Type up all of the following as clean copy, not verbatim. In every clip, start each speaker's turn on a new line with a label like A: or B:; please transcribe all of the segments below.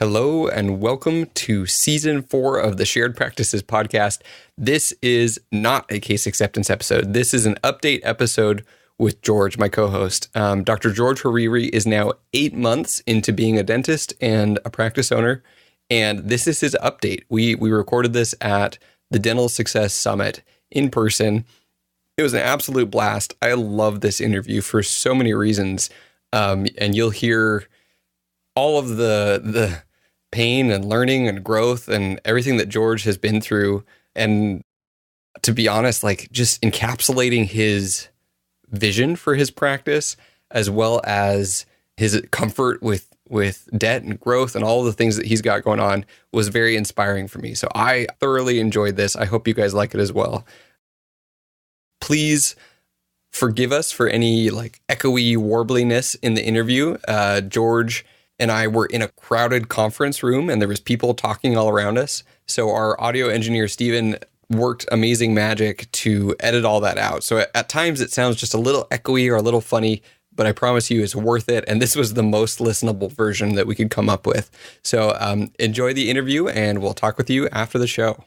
A: Hello and welcome to Season 4 of the Shared Practices podcast. This is not a case acceptance episode. This is an update episode with George, my co-host. Dr. George Hariri is now 8 months into being a dentist and a practice owner, and this is his update. We recorded this at the Dental Success Summit in person. It was an absolute blast. I love this interview for so many reasons, and you'll hear all of the pain and learning and growth and everything that George has been through. And to be honest, like just encapsulating his vision for his practice, as well as his comfort with debt and growth and all the things that he's got going on, was very inspiring for me. So I thoroughly enjoyed this. I hope you guys like it as well. Please forgive us for any like echoey warbliness in the interview. George and I were in a crowded conference room and there was people talking all around us. So our audio engineer, Steven, worked amazing magic to edit all that out. So at times it sounds just a little echoey or a little funny, but I promise you it's worth it. And this was the most listenable version that we could come up with. So enjoy the interview and we'll talk with you after the show.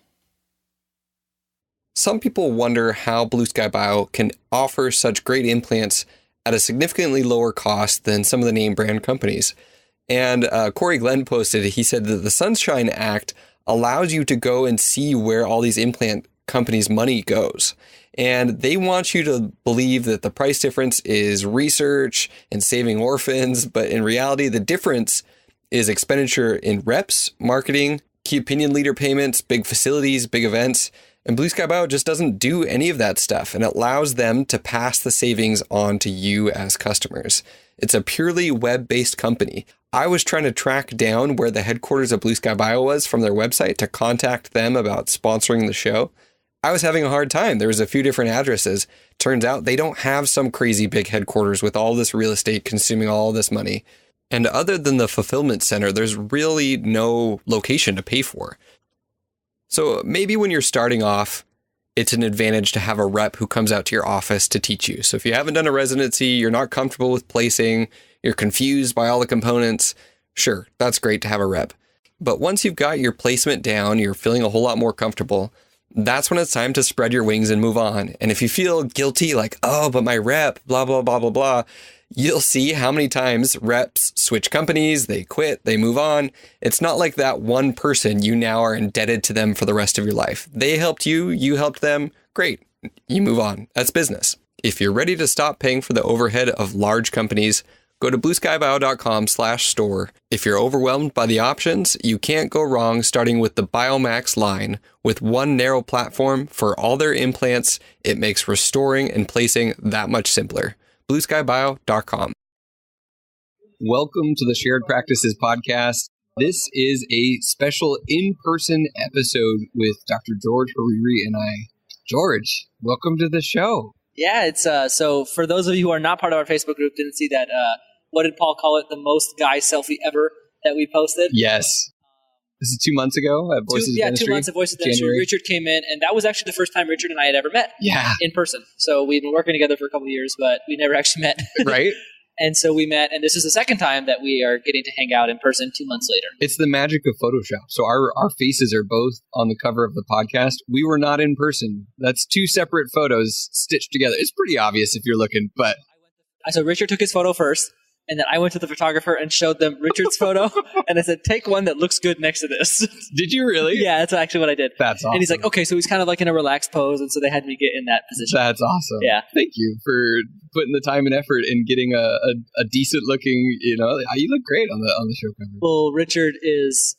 A: Some people wonder how Blue Sky Bio can offer such great implants at a significantly lower cost than some of the name brand companies. And Corey Glenn posted, he said that the Sunshine Act allows you to go and see where all these implant companies' money goes. And they want you to believe that the price difference is research and saving orphans. But in reality, the difference is expenditure in reps, marketing, key opinion leader payments, big facilities, big events. And Blue Sky Bio just doesn't do any of that stuff, and it allows them to pass the savings on to you as customers. It's a purely web-based company. I was trying to track down where the headquarters of Blue Sky Bio was from their website to contact them about sponsoring the show. I was having a hard time. There was a few different addresses. Turns out they don't have some crazy big headquarters with all this real estate consuming all this money. And other than the fulfillment center, there's really no location to pay for. So maybe when you're starting off, it's an advantage to have a rep who comes out to your office to teach you. So if you haven't done a residency, you're not comfortable with placing, you're confused by all the components, sure, that's great to have a rep. But once you've got your placement down, you're feeling a whole lot more comfortable, that's when it's time to spread your wings and move on. And if you feel guilty, like, oh, but my rep, blah, blah, blah, blah, blah, you'll see how many times reps switch companies, they quit, they move on. It's not like that one person, you now are indebted to them for the rest of your life. They helped you, you helped them, great, you move on. That's business. If you're ready to stop paying for the overhead of large companies, go to blueskybio.com/store. If you're overwhelmed by the options, you can't go wrong starting with the Biomax line. With one narrow platform for all their implants, it makes restoring and placing that much simpler. blueskybio.com. Welcome to the Shared Practices podcast. This is a special in-person episode with Dr. George Hariri and I. George, welcome to the show.
B: Yeah, it's so for those of you who are not part of our Facebook group, didn't see that, what did Paul call it? The most guy selfie ever that we posted?
A: Yes. This is 2 months ago at Voices of Dentistry.
B: 2 months at Voices of Dentistry. Richard came in, and that was actually the first time Richard and I had ever met in person. So we've been working together for a couple of years, but we never actually met.
A: Right.
B: And so we met, and this is the second time that we are getting to hang out in person 2 months later.
A: It's the magic of Photoshop. So our faces are both on the cover of the podcast. We were not in person. That's two separate photos stitched together. It's pretty obvious if you're looking, but...
B: So Richard took his photo first. And then I went to the photographer and showed them Richard's photo. And I said, take one that looks good next to this.
A: Did you really?
B: Yeah, that's actually what I did.
A: That's awesome.
B: And he's like, okay, so he's kind of like in a relaxed pose. And so they had me get in that position.
A: That's awesome.
B: Yeah.
A: Thank you for putting the time and effort in getting a decent looking, you look great on the show cover.
B: Well, Richard is,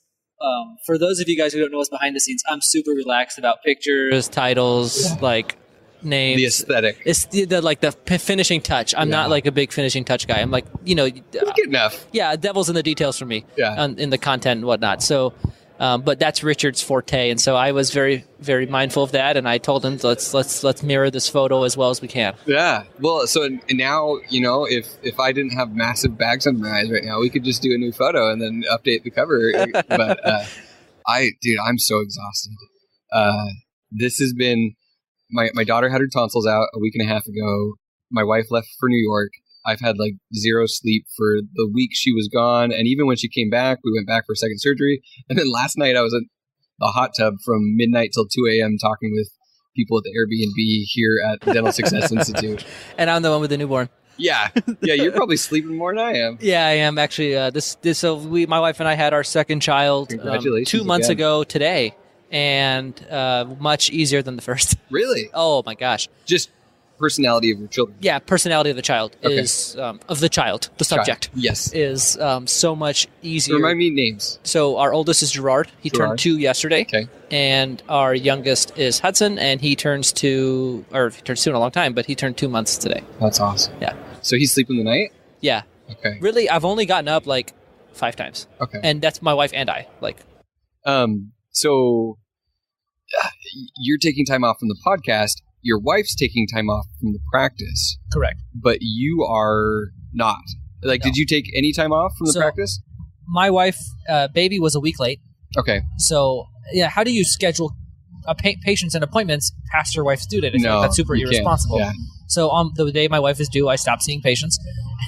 B: for those of you guys who don't know what's behind the scenes, I'm super relaxed about pictures, titles, like... names.
A: The aesthetic.
B: It's the finishing touch. I'm not like a big finishing touch guy. I'm like,
A: It's good enough.
B: Yeah, devil's in the details for me.
A: Yeah.
B: In the content and whatnot. So, but that's Richard's forte, and so I was very, very mindful of that. And I told him, let's mirror this photo as well as we can.
A: Yeah. Well, so now if I didn't have massive bags under my eyes right now, we could just do a new photo and then update the cover. But I'm so exhausted. This has been. My daughter had her tonsils out a week and a half ago. My wife left for New York. I've had like zero sleep for the week she was gone. And even when she came back, we went back for second surgery. And then last night I was in a hot tub from midnight till 2 a.m. talking with people at the Airbnb here at the Dental Success Institute.
B: And I'm the one with the newborn.
A: Yeah. Yeah, you're probably sleeping more than I am.
B: Yeah, I am actually. My wife and I had our second child 2 months ago today, and much easier than the first.
A: Really?
B: Oh my gosh.
A: Just personality of your children.
B: Yeah, personality of the child is the subject.
A: Yes.
B: Is so much easier.
A: Remind me names.
B: So our oldest is Gerard. He turned 2 yesterday.
A: Okay.
B: And our youngest is Hudson, and he turns 2 in a long time, but he turned 2 months today.
A: That's awesome.
B: Yeah.
A: So he's sleeping the night?
B: Yeah.
A: Okay.
B: Really, I've only gotten up like 5 times.
A: Okay.
B: And that's my wife and I.
A: So you're taking time off from the podcast. Your wife's taking time off from the practice.
B: Correct.
A: But you are not. Like,
B: No.
A: Did you take any time off from the practice?
B: My wife, baby was a week late.
A: Okay.
B: So, yeah, how do you schedule patients and appointments past your wife's due date?
A: No,
B: That's super irresponsible.
A: Yeah.
B: So on the day my wife is due, I stop seeing patients.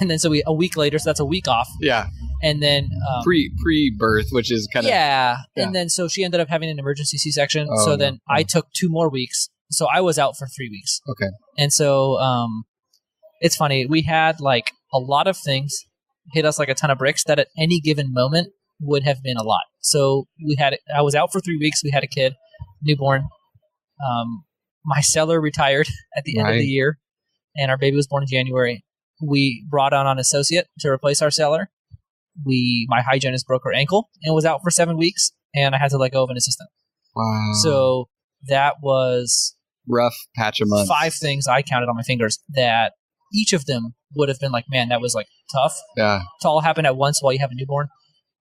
B: And then a week later, so that's a week off.
A: Yeah.
B: And then
A: pre-birth, which is kind of
B: yeah. And then so she ended up having an emergency C-section. So then I took 2 more weeks. So I was out for 3 weeks.
A: Okay.
B: And so it's funny. We had like a lot of things hit us like a ton of bricks that at any given moment would have been a lot. So I was out for 3 weeks. We had a kid, newborn. My seller retired at the end of the year, and our baby was born in January. We brought on an associate to replace our seller. My hygienist broke her ankle and was out for 7 weeks, and I had to let go of an assistant.
A: Wow.
B: So that was
A: rough patch of months.
B: 5 things I counted on my fingers that each of them would have been like, man, that was like tough.
A: Yeah.
B: To all happen at once while you have a newborn.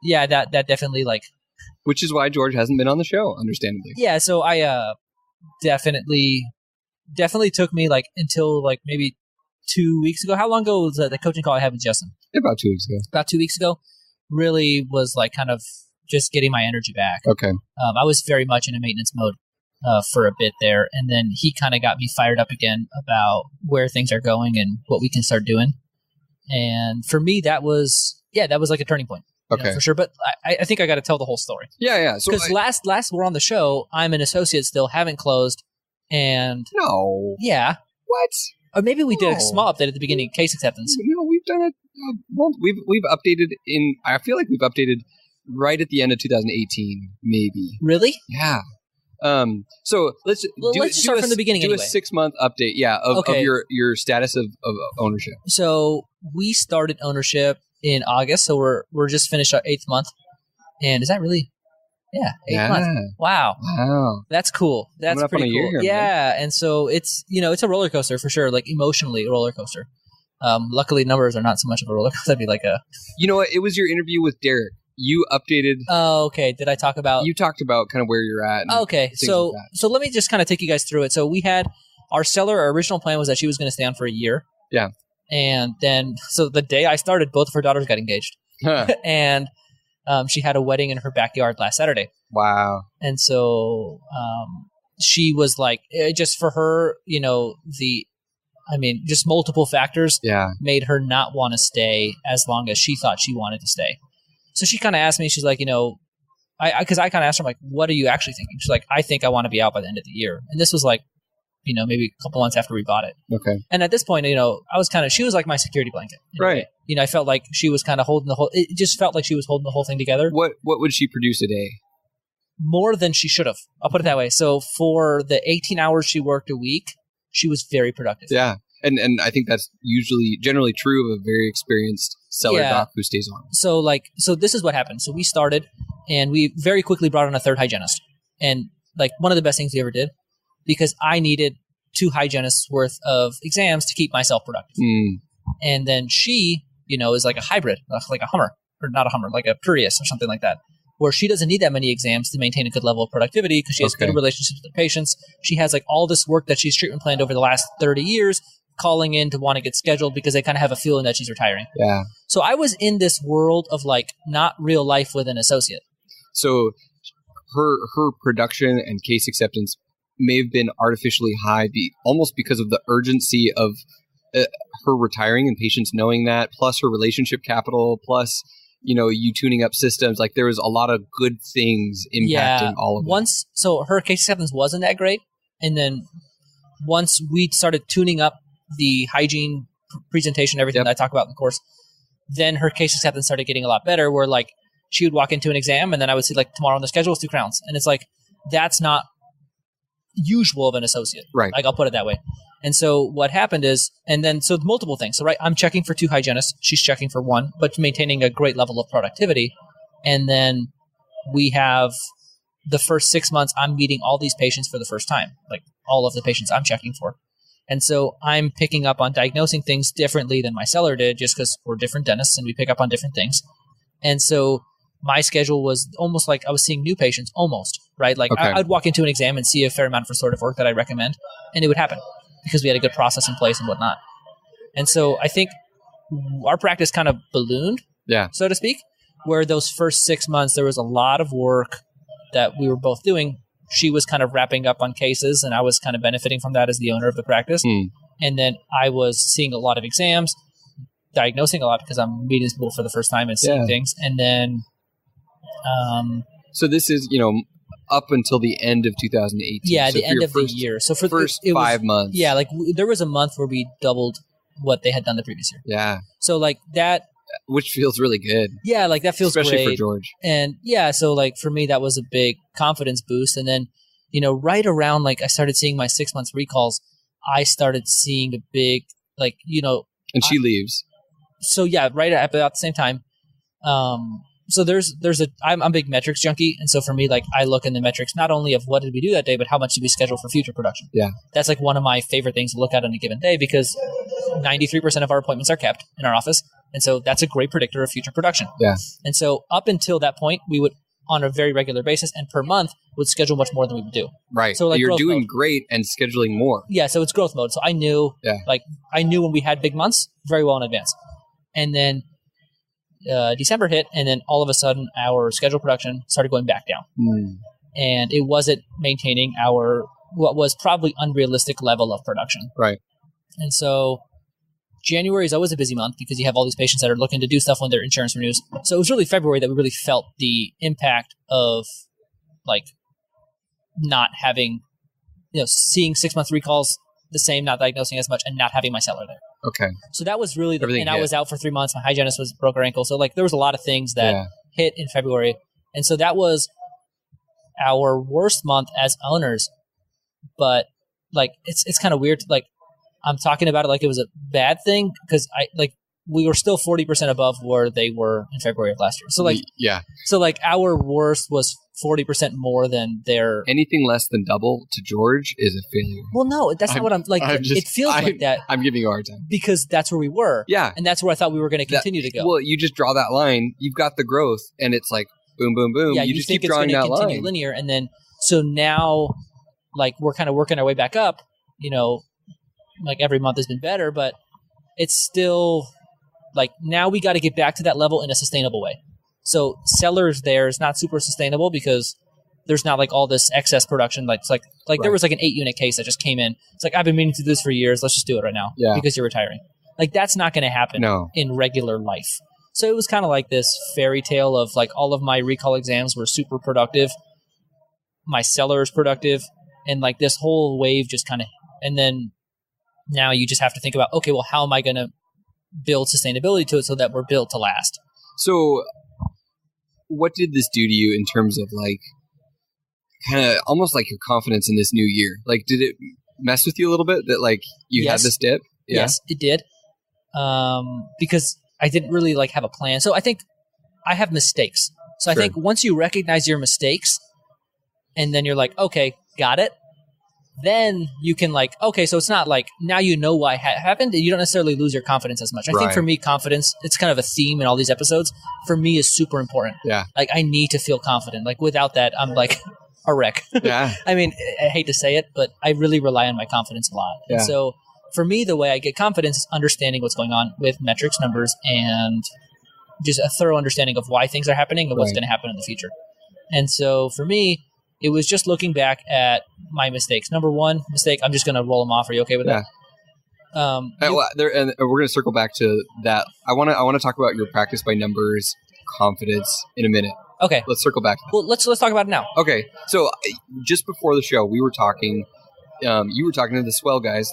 B: Yeah, that definitely like.
A: Which is why George hasn't been on the show, understandably.
B: Yeah, so I definitely took me like until like maybe 2 weeks ago. How long ago was the coaching call I had with Justin?
A: About 2 weeks ago.
B: About 2 weeks ago. Really was like kind of just getting my energy back.
A: Okay.
B: I was very much in a maintenance mode for a bit there, and then he kind of got me fired up again about where things are going and what we can start doing. And for me, that was like a turning point.
A: Okay.
B: For sure. But I think I got to tell the whole story.
A: Yeah.
B: Because last we're on the show, I'm an associate still, haven't closed, and
A: no.
B: Yeah.
A: What?
B: Or maybe we did a small update at the beginning, case acceptance.
A: No, we've done it. Well, we've updated I feel like we've updated right at the end of 2018, maybe.
B: Really?
A: Yeah. So let's
B: just start from the beginning.
A: Do
B: anyway.
A: a 6-month update. Yeah. Of your status of ownership.
B: So we started ownership in August. So we're just finished our 8th month. And is that really? Yeah, 8th month. Wow. That's cool. That's pretty cool.
A: Here,
B: yeah. Man. And so it's a roller coaster for sure, like emotionally a roller coaster. Luckily numbers are not so much of a roller coaster. That'd be like a.
A: You know what? It was your interview with Derek. You updated.
B: Oh, okay. Did I talk about?
A: You talked about kind of where you're at.
B: Okay. So let me just kind of take you guys through it. So we had our seller. Our original plan was that she was going to stay on for a year.
A: Yeah.
B: And then, so the day I started, both of her daughters got engaged.
A: Huh.
B: And she had a wedding in her backyard last Saturday.
A: Wow.
B: And so she was like, just for her, just multiple factors made her not want to stay as long as she thought she wanted to stay. So she kind of asked me, she's like, because I kind of asked her, like, what are you actually thinking? She's like, I think I want to be out by the end of the year. And this was like, maybe a couple months after we bought it.
A: Okay.
B: And at this point, she was like my security blanket.
A: Right.
B: I felt like she was kind of holding it just felt like she was holding the whole thing together.
A: What would she produce a day?
B: More than she should have. I'll put it that way. So for the 18 hours she worked a week, she was very productive.
A: Yeah. And I think that's generally true of a very experienced seller doc who stays on.
B: So this is what happened. So we started and we very quickly brought on a 3rd hygienist. And like one of the best things we ever did, because I needed 2 hygienists worth of exams to keep myself productive. And then she, is like a hybrid, like a Hummer, or not a Hummer, like a Prius or something like that, where she doesn't need that many exams to maintain a good level of productivity because she has good relationships with the patients. She has like all this work that she's treatment planned over the last 30 years, calling in to want to get scheduled because they kind of have a feeling that she's retiring.
A: Yeah.
B: So I was in this world of like not real life with an associate.
A: So her production and case acceptance may have been artificially high, almost because of the urgency of her retiring and patients knowing that, plus her relationship capital, plus, you tuning up systems. Like there was a lot of good things impacting all of it.
B: So her case acceptance wasn't that great. And then once we started tuning up the hygiene presentation, everything that I talk about in the course, then her case acceptance started getting a lot better, where like she would walk into an exam and then I would see like tomorrow on the schedule is 2 crowns. And it's like, that's not usual of an associate.
A: Right.
B: Like I'll put it that way. And so what happened is, so multiple things. So I'm checking for 2 hygienists. She's checking for 1, but maintaining a great level of productivity. And then we have the first 6 months, I'm meeting all these patients for the first time, like all of the patients I'm checking for. And so I'm picking up on diagnosing things differently than my seller did, just because we're different dentists and we pick up on different things. And so my schedule was almost like I was seeing new patients, almost, right? Like
A: okay.
B: I'd walk into an exam and see a fair amount of restorative work that I recommend, and it would happen because we had a good process in place and whatnot. And so I think our practice kind of ballooned, so to speak, where those first 6 months, there was a lot of work that we were both doing. She was kind of wrapping up on cases, and I was kind of benefiting from that as the owner of the practice. And then I was seeing a lot of exams, diagnosing a lot because I'm meeting people for the first time and seeing things. And then...
A: so this is, up until the end of 2018.
B: Yeah,
A: so
B: the end of the year. So for
A: the first 5 months.
B: Yeah, like there was a month where we doubled what they had done the previous year.
A: Yeah.
B: So like that...
A: Which feels really good.
B: Yeah, like that feels
A: especially
B: great.
A: for George.
B: And yeah, so like for me, that was a big confidence boost. And then, right around like I started seeing my 6 months recalls, I started seeing a big, like,
A: And she leaves.
B: So yeah, right at about the same time. So I'm a big metrics junkie. And so for me, like I look in the metrics, not only of what did we do that day, but how much did we schedule for future production?
A: Yeah.
B: That's like one of my favorite things to look at on a given day, because 93% of our appointments are kept in our office. And so that's a great predictor of future production.
A: Yeah.
B: And so up until that point, we would, on a very regular basis and per month, would schedule much more than we would do.
A: Right.
B: So like
A: you're doing
B: mode.
A: Great and scheduling more.
B: Yeah. So it's growth mode. So I knew, when we had big months very well in advance. And then December hit, and then all of a sudden our scheduled production started going back down. And it wasn't maintaining what was probably unrealistic level of production.
A: Right.
B: And so January is always a busy month because you have all these patients that are looking to do stuff when their insurance renews. So it was really February that we really felt the impact of like not having, seeing 6 month recalls the same, not diagnosing as much, and not having my seller there.
A: Okay.
B: So that was really
A: I
B: was out for 3 months. My hygienist broke her ankle. So like there was a lot of things that hit in February. And so that was our worst month as owners. But like it's kind of weird. Like I'm talking about it like it was a bad thing, because we were still 40% above where they were in February of last year. So like So like our worst was 40% more than their...
A: Anything less than double to George is a failure.
B: Well, no, that's not what I'm... Like, it feels like that.
A: I'm giving you a hard time.
B: Because that's where we were.
A: Yeah.
B: And that's where I thought we were going to continue to go.
A: Well, you just draw that line. You've got the growth, and it's like boom, boom, boom.
B: Yeah,
A: you just keep drawing that line.
B: It's going to continue linear. And then, so now, like, we're kind of working our way back up. Like every month has been better, but it's still... Like now we got to get back to that level in a sustainable way. So sellers there is not super sustainable because there's not like all this excess production. Like there was like an 8-unit case that just came in. It's like, I've been meaning to do this for years. Let's just do it right now because you're retiring. Like that's not going to happen in regular life. So it was kind of like this fairy tale of like all of my recall exams were super productive. My seller is productive. And like this whole wave just kind of, and then now you just have to think about, okay, well, how am I going to build sustainability to it so that we're built to last?
A: So what did this do to you in terms of like kind of almost like your confidence in this new year? Like, did it mess with you a little bit that like you had this dip? Yeah.
B: Yes, it did. Because I didn't really like have a plan. So I think I have mistakes. So I think once you recognize your mistakes and then you're like, okay, got it. Then you can like, okay, so it's not like now you know why happened. You don't necessarily lose your confidence as much. I think for me, confidence, it's kind of a theme in all these episodes. For me, is super important.
A: Yeah.
B: Like I need to feel confident. Like without that, I'm like a wreck.
A: Yeah.
B: I mean, I hate to say it, but I really rely on my confidence a lot.
A: Yeah.
B: And so for me, the way I get confidence is understanding what's going on with metrics, numbers, and just a thorough understanding of why things are happening and what's going to happen in the future. And so for me, it was just looking back at my mistakes. Number one mistake, I'm just going to roll them off. Are you okay with that?
A: And we're going to circle back to that. I want to talk about your practice by numbers confidence in a minute.
B: Okay.
A: Let's circle back.
B: Well, let's talk about it now.
A: Okay. So just before the show, we were talking. You were talking to the Swell guys.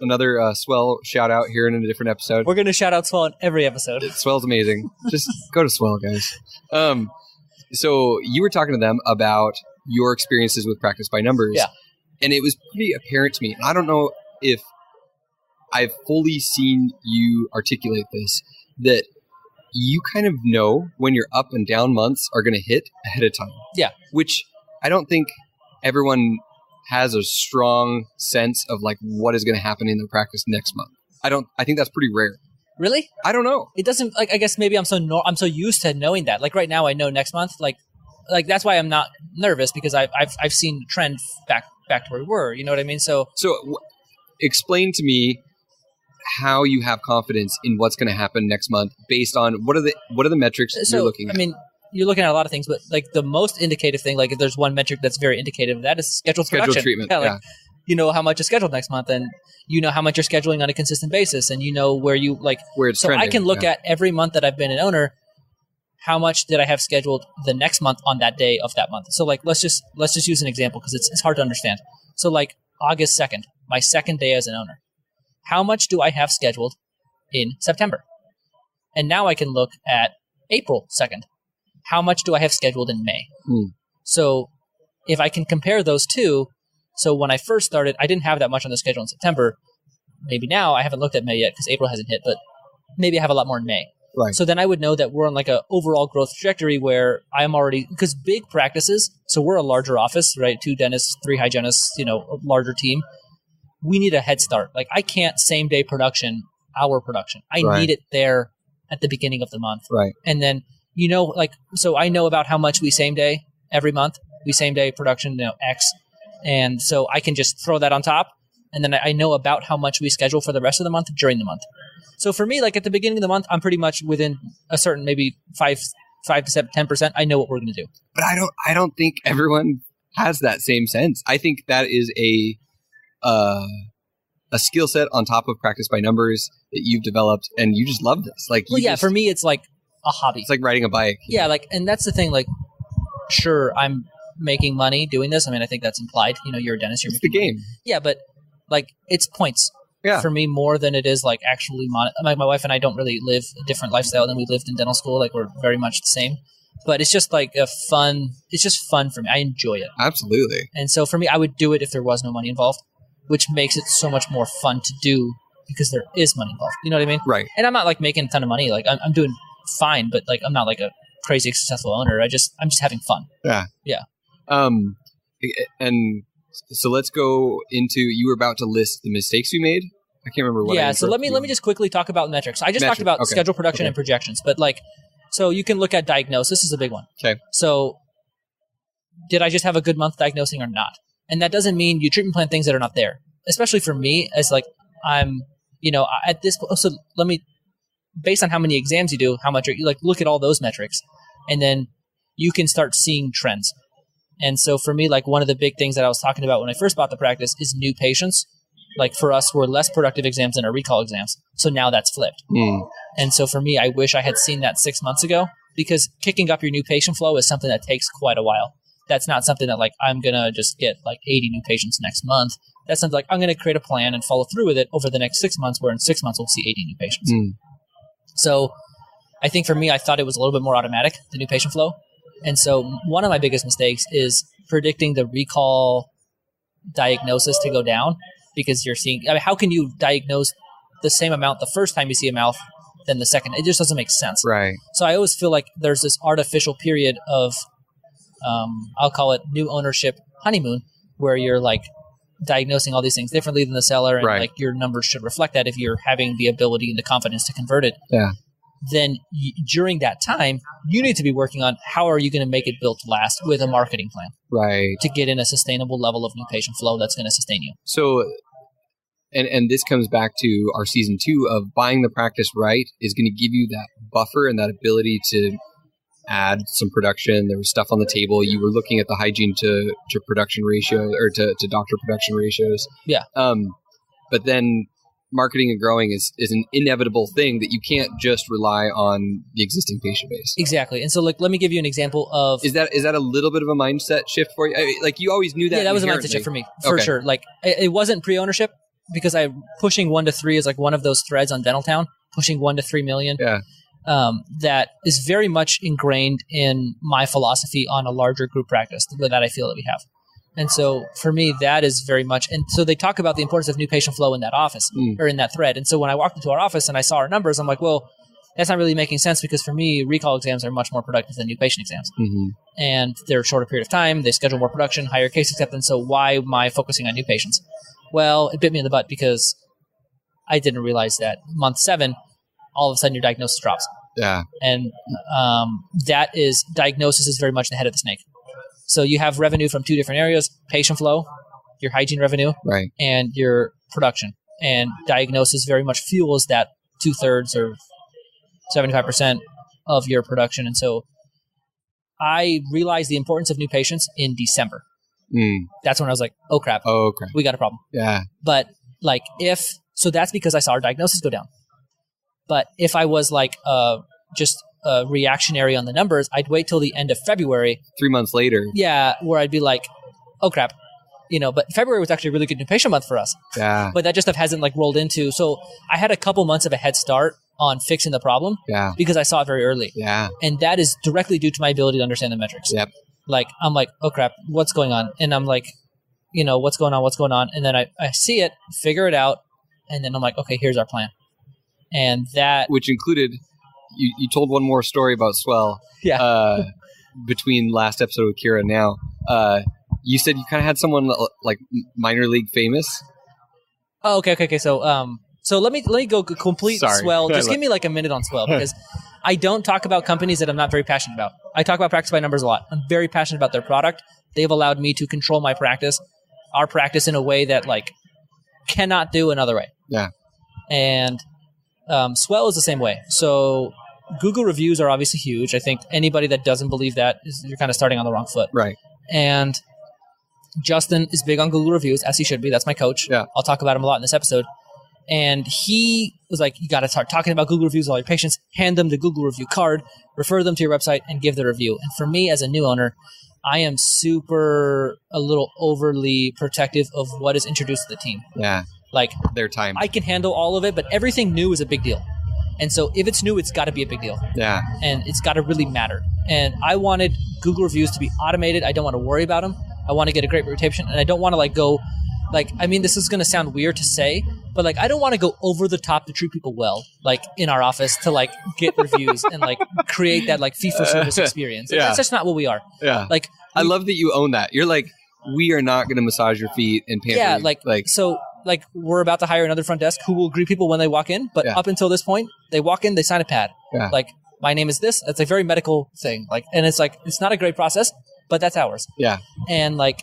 A: Another Swell shout out here in a different episode.
B: We're going to shout out Swell in every episode.
A: Swell's amazing. Just go to Swell, guys. So you were talking to them about your experiences with practice by numbers.
B: Yeah.
A: And it was pretty apparent to me. I don't know if I've fully seen you articulate this, that you kind of know when your up and down months are going to hit ahead of time.
B: Yeah.
A: Which I don't think everyone has a strong sense of like what is going to happen in their practice next month. I think that's pretty rare.
B: Really?
A: I don't know.
B: It doesn't, like, I guess maybe I'm so used to knowing that. Like right now I know next month, like that's why I'm not nervous, because I've seen trend back to where we were, you know what I mean? So
A: explain to me how you have confidence in what's going to happen next month based on what are the metrics you're looking at?
B: I mean, you're looking at a lot of things, but like the most indicative thing, like if there's one metric that's very indicative, that is scheduled production.
A: Treatment.
B: Yeah, you know how much is scheduled next month, and you know how much you're scheduling on a consistent basis, and you know where it's
A: trending.
B: I can look at every month that I've been an owner, how much did I have scheduled the next month on that day of that month. So like let's just use an example because it's hard to understand. So like August 2nd, my second day as an owner. How much do I have scheduled in September? And now I can look at April 2nd. How much do I have scheduled in May? So if I can compare those two, so when I first started, I didn't have that much on the schedule in September. Maybe now, I haven't looked at May yet because April hasn't hit, but maybe I have a lot more in May.
A: Right.
B: So then I would know that we're on like a overall growth trajectory where I'm already, because big practices, so we're a larger office, right? 2 dentists, 3 hygienists, a larger team. We need a head start. Like I can't same day production, our production. I need it there at the beginning of the month.
A: Right.
B: And then, so I know about how much we same day every month. We same day production, X. And so I can just throw that on top. And then I know about how much we schedule for the rest of the month during the month. So for me, like at the beginning of the month, I'm pretty much within a certain, maybe 5 to 7, 10%. I know what we're going to do.
A: But I don't think everyone has that same sense. I think that is a skill set on top of practice by numbers that you've developed, and you just love this. Like,
B: for me, it's like a hobby.
A: It's like riding a bike.
B: Yeah, and that's the thing. Like, sure, I'm making money doing this. I mean, I think that's implied. You're a dentist. You're
A: it's the game.
B: Money. Yeah, but like, it's points.
A: Yeah.
B: For me, more than it is like actually my wife and I don't really live a different lifestyle than we lived in dental school. Like, we're very much the same. But it's just like it's just fun for me. I enjoy it.
A: Absolutely.
B: And so for me, I would do it if there was no money involved, which makes it so much more fun to do because there is money involved. You know what I mean?
A: Right.
B: And I'm not like making a ton of money. Like I'm doing fine, but like I'm not like a crazy successful owner. I'm just having fun.
A: Yeah.
B: Yeah.
A: And so let's go into, you were about to list the mistakes you made. I can't remember what.
B: Yeah. So let me just quickly talk about metrics. I just talked about schedule production and projections, but like, so you can look at diagnosis. This is a big one.
A: Okay.
B: So did I just have a good month diagnosing or not? And that doesn't mean you treatment plan things that are not there, especially for me as like, I'm, at this, so let me, based on how many exams you do, how much you like, look at all those metrics, and then you can start seeing trends. And so for me, like one of the big things that I was talking about when I first bought the practice is new patients. Like for us, we're less productive exams than our recall exams. So now that's flipped. And so for me, I wish I had seen that 6 months ago, because kicking up your new patient flow is something that takes quite a while. That's not something that like, I'm going to just get like 80 new patients next month. That's something like, I'm going to create a plan and follow through with it over the next 6 months, where in 6 months we'll see 80 new patients. So I think for me, I thought it was a little bit more automatic, the new patient flow. And so one of my biggest mistakes is predicting the recall diagnosis to go down, because you're seeing, how can you diagnose the same amount the first time you see a mouth than the second? It just doesn't make sense.
A: Right.
B: So I always feel like there's this artificial period of, I'll call it new ownership honeymoon, where you're like diagnosing all these things differently than the seller, and like your numbers should reflect that if you're having the ability and the confidence to convert it.
A: Yeah.
B: Then during that time, you need to be working on how are you going to make it built to last with a marketing plan.
A: Right.
B: To get in a sustainable level of new patient flow that's going to sustain you.
A: So, and this comes back to our season 2 of buying the practice right is going to give you that buffer and that ability to add some production. There was stuff on the table. You were looking at the hygiene to production ratio, or to doctor production ratios.
B: Yeah.
A: But then marketing and growing is an inevitable thing that you can't just rely on the existing patient base.
B: Exactly. And so like, let me give you an example of...
A: Is that a little bit of a mindset shift for you? I mean, like you always knew that.
B: Yeah, that was a mindset shift for me, for sure. Like it wasn't pre-ownership because pushing 1 to 3 is like one of those threads on Dentaltown, pushing 1 to 3 million.
A: Yeah.
B: That is very much ingrained in my philosophy on a larger group practice that I feel that we have. And so for me, that is very much, and so they talk about the importance of new patient flow in that office or in that thread. And so when I walked into our office and I saw our numbers, I'm like, well, that's not really making sense because for me, recall exams are much more productive than new patient exams.
A: Mm-hmm.
B: And they're a shorter period of time. They schedule more production, higher case acceptance. So why am I focusing on new patients? Well, it bit me in the butt because I didn't realize that month 7, all of a sudden your diagnosis drops.
A: Yeah.
B: And diagnosis is very much the head of the snake. So you have revenue from 2 different areas: patient flow, your hygiene revenue,
A: right,
B: and your production. And diagnosis very much fuels that 2/3 or 75% of your production. And so I realized the importance of new patients in December. That's when I was like, oh crap, we got a problem.
A: Yeah.
B: But like so that's because I saw our diagnosis go down. But if I was like just reactionary on the numbers, I'd wait till the end of February.
A: 3 months later.
B: Yeah, where I'd be like, oh crap. But February was actually a really good new patient month for us.
A: Yeah.
B: But that just stuff hasn't like rolled into. So I had a couple months of a head start on fixing the problem.
A: Yeah.
B: Because I saw it very early.
A: Yeah.
B: And that is directly due to my ability to understand the metrics.
A: Yep.
B: Like, I'm like, oh crap, what's going on? And I'm like, what's going on? And then I see it, figure it out. And then I'm like, okay, here's our plan. And that...
A: Which included... You told one more story about Swell.
B: Yeah.
A: Between last episode with Kira and now. You said you kind of had someone like minor league famous.
B: Oh, okay. So let me go complete Swell. Just give me like a minute on Swell because I don't talk about companies that I'm not very passionate about. I talk about practice by numbers a lot. I'm very passionate about their product. They've allowed me to control my practice, our practice in a way that like cannot do another way.
A: Yeah.
B: And Swell is the same way. So Google reviews are obviously huge. I think anybody that doesn't believe that you're kind of starting on the wrong foot.
A: Right.
B: And Justin is big on Google reviews, as he should be. That's my coach.
A: Yeah.
B: I'll talk about him a lot in this episode. And he was like, you got to start talking about Google reviews with all your patients, hand them the Google review card, refer them to your website, and give the review. And for me as a new owner, I am a little overly protective of what is introduced to the team.
A: Yeah.
B: Like
A: their time.
B: I can handle all of it, but everything new is a big deal. And so if it's new, it's got to be a big deal.
A: Yeah.
B: And it's got to really matter. And I wanted Google reviews to be automated. I don't want to worry about them. I want to get a great reputation. And I don't want to like go, like, I mean, this is going to sound weird to say, but like, I don't want to go over the top to treat people well, like in our office to like get reviews and like create that like fee for service experience.
A: Yeah.
B: That's just not what we are.
A: Yeah.
B: Like,
A: I love that you own that. You're like, we are not going to massage your feet and pamper
B: yeah,
A: you.
B: So like we're about to hire another front desk who will greet people when they walk in. But up until this point, they walk in, they sign a pad.
A: Yeah.
B: Like, my name is this. It's a very medical thing. Like, and it's like, it's not a great process, but that's ours.
A: Yeah.
B: And like,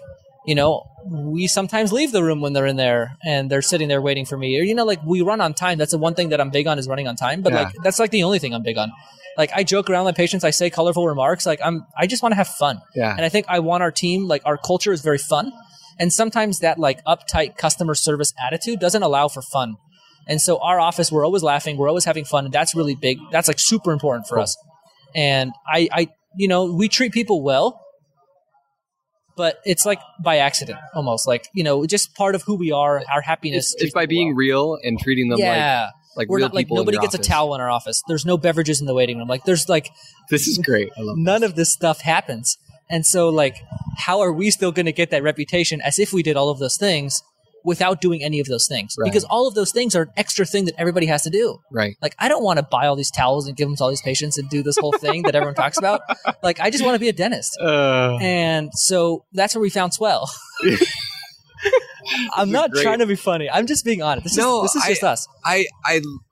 B: we sometimes leave the room when they're in there and they're sitting there waiting for me. Or, like we run on time. That's the one thing that I'm big on is running on time. But like, that's like the only thing I'm big on. Like I joke around with patients. I say colorful remarks. Like I just want to have fun.
A: Yeah.
B: And I think I want our team, like our culture is very fun. And sometimes that like uptight customer service attitude doesn't allow for fun. And so our office, we're always laughing. We're always having fun. And that's really big. That's like super important for us. And I we treat people well, but it's like by accident almost like, just part of who we are, our happiness.
A: It's by being real and treating them like
B: we're
A: real
B: not, like
A: people.
B: Nobody
A: in
B: gets
A: office.
B: a towel in our office. There's no beverages in the waiting room. Like there's like,
A: this is great. I love
B: none of this stuff happens. And so like, how are we still going to get that reputation as if we did all of those things without doing any of those things?
A: Right.
B: Because all of those things are an extra thing that everybody has to do.
A: Right.
B: Like, I don't want to buy all these towels and give them to all these patients and do this whole thing that everyone talks about. Like, I just want to be a dentist. And so that's where we found Swell. I'm not trying to be funny. I'm just being honest. This is just us.
A: I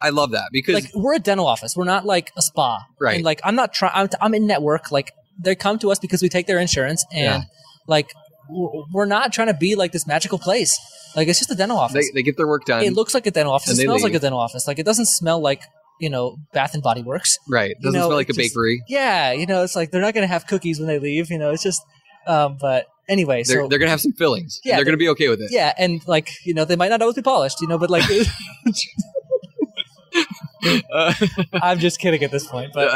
A: love that because
B: like we're a dental office. We're not like a spa.
A: Right.
B: And like I'm not trying. I'm in network. Like they come to us because we take their insurance, and like we're not trying to be like this magical place. Like it's just a dental office.
A: They get their work done.
B: It looks like a dental office. It smells
A: leave.
B: like a dental office. Like it doesn't smell like Bath and Body Works.
A: Right. It doesn't smell like a bakery.
B: Yeah. It's like they're not going to have cookies when they leave. It's just. But anyway,
A: they're going to have some fillings.
B: Yeah,
A: they're going to be okay with it.
B: Yeah, and like, they might not always be polished, but like, I'm just kidding at this point. But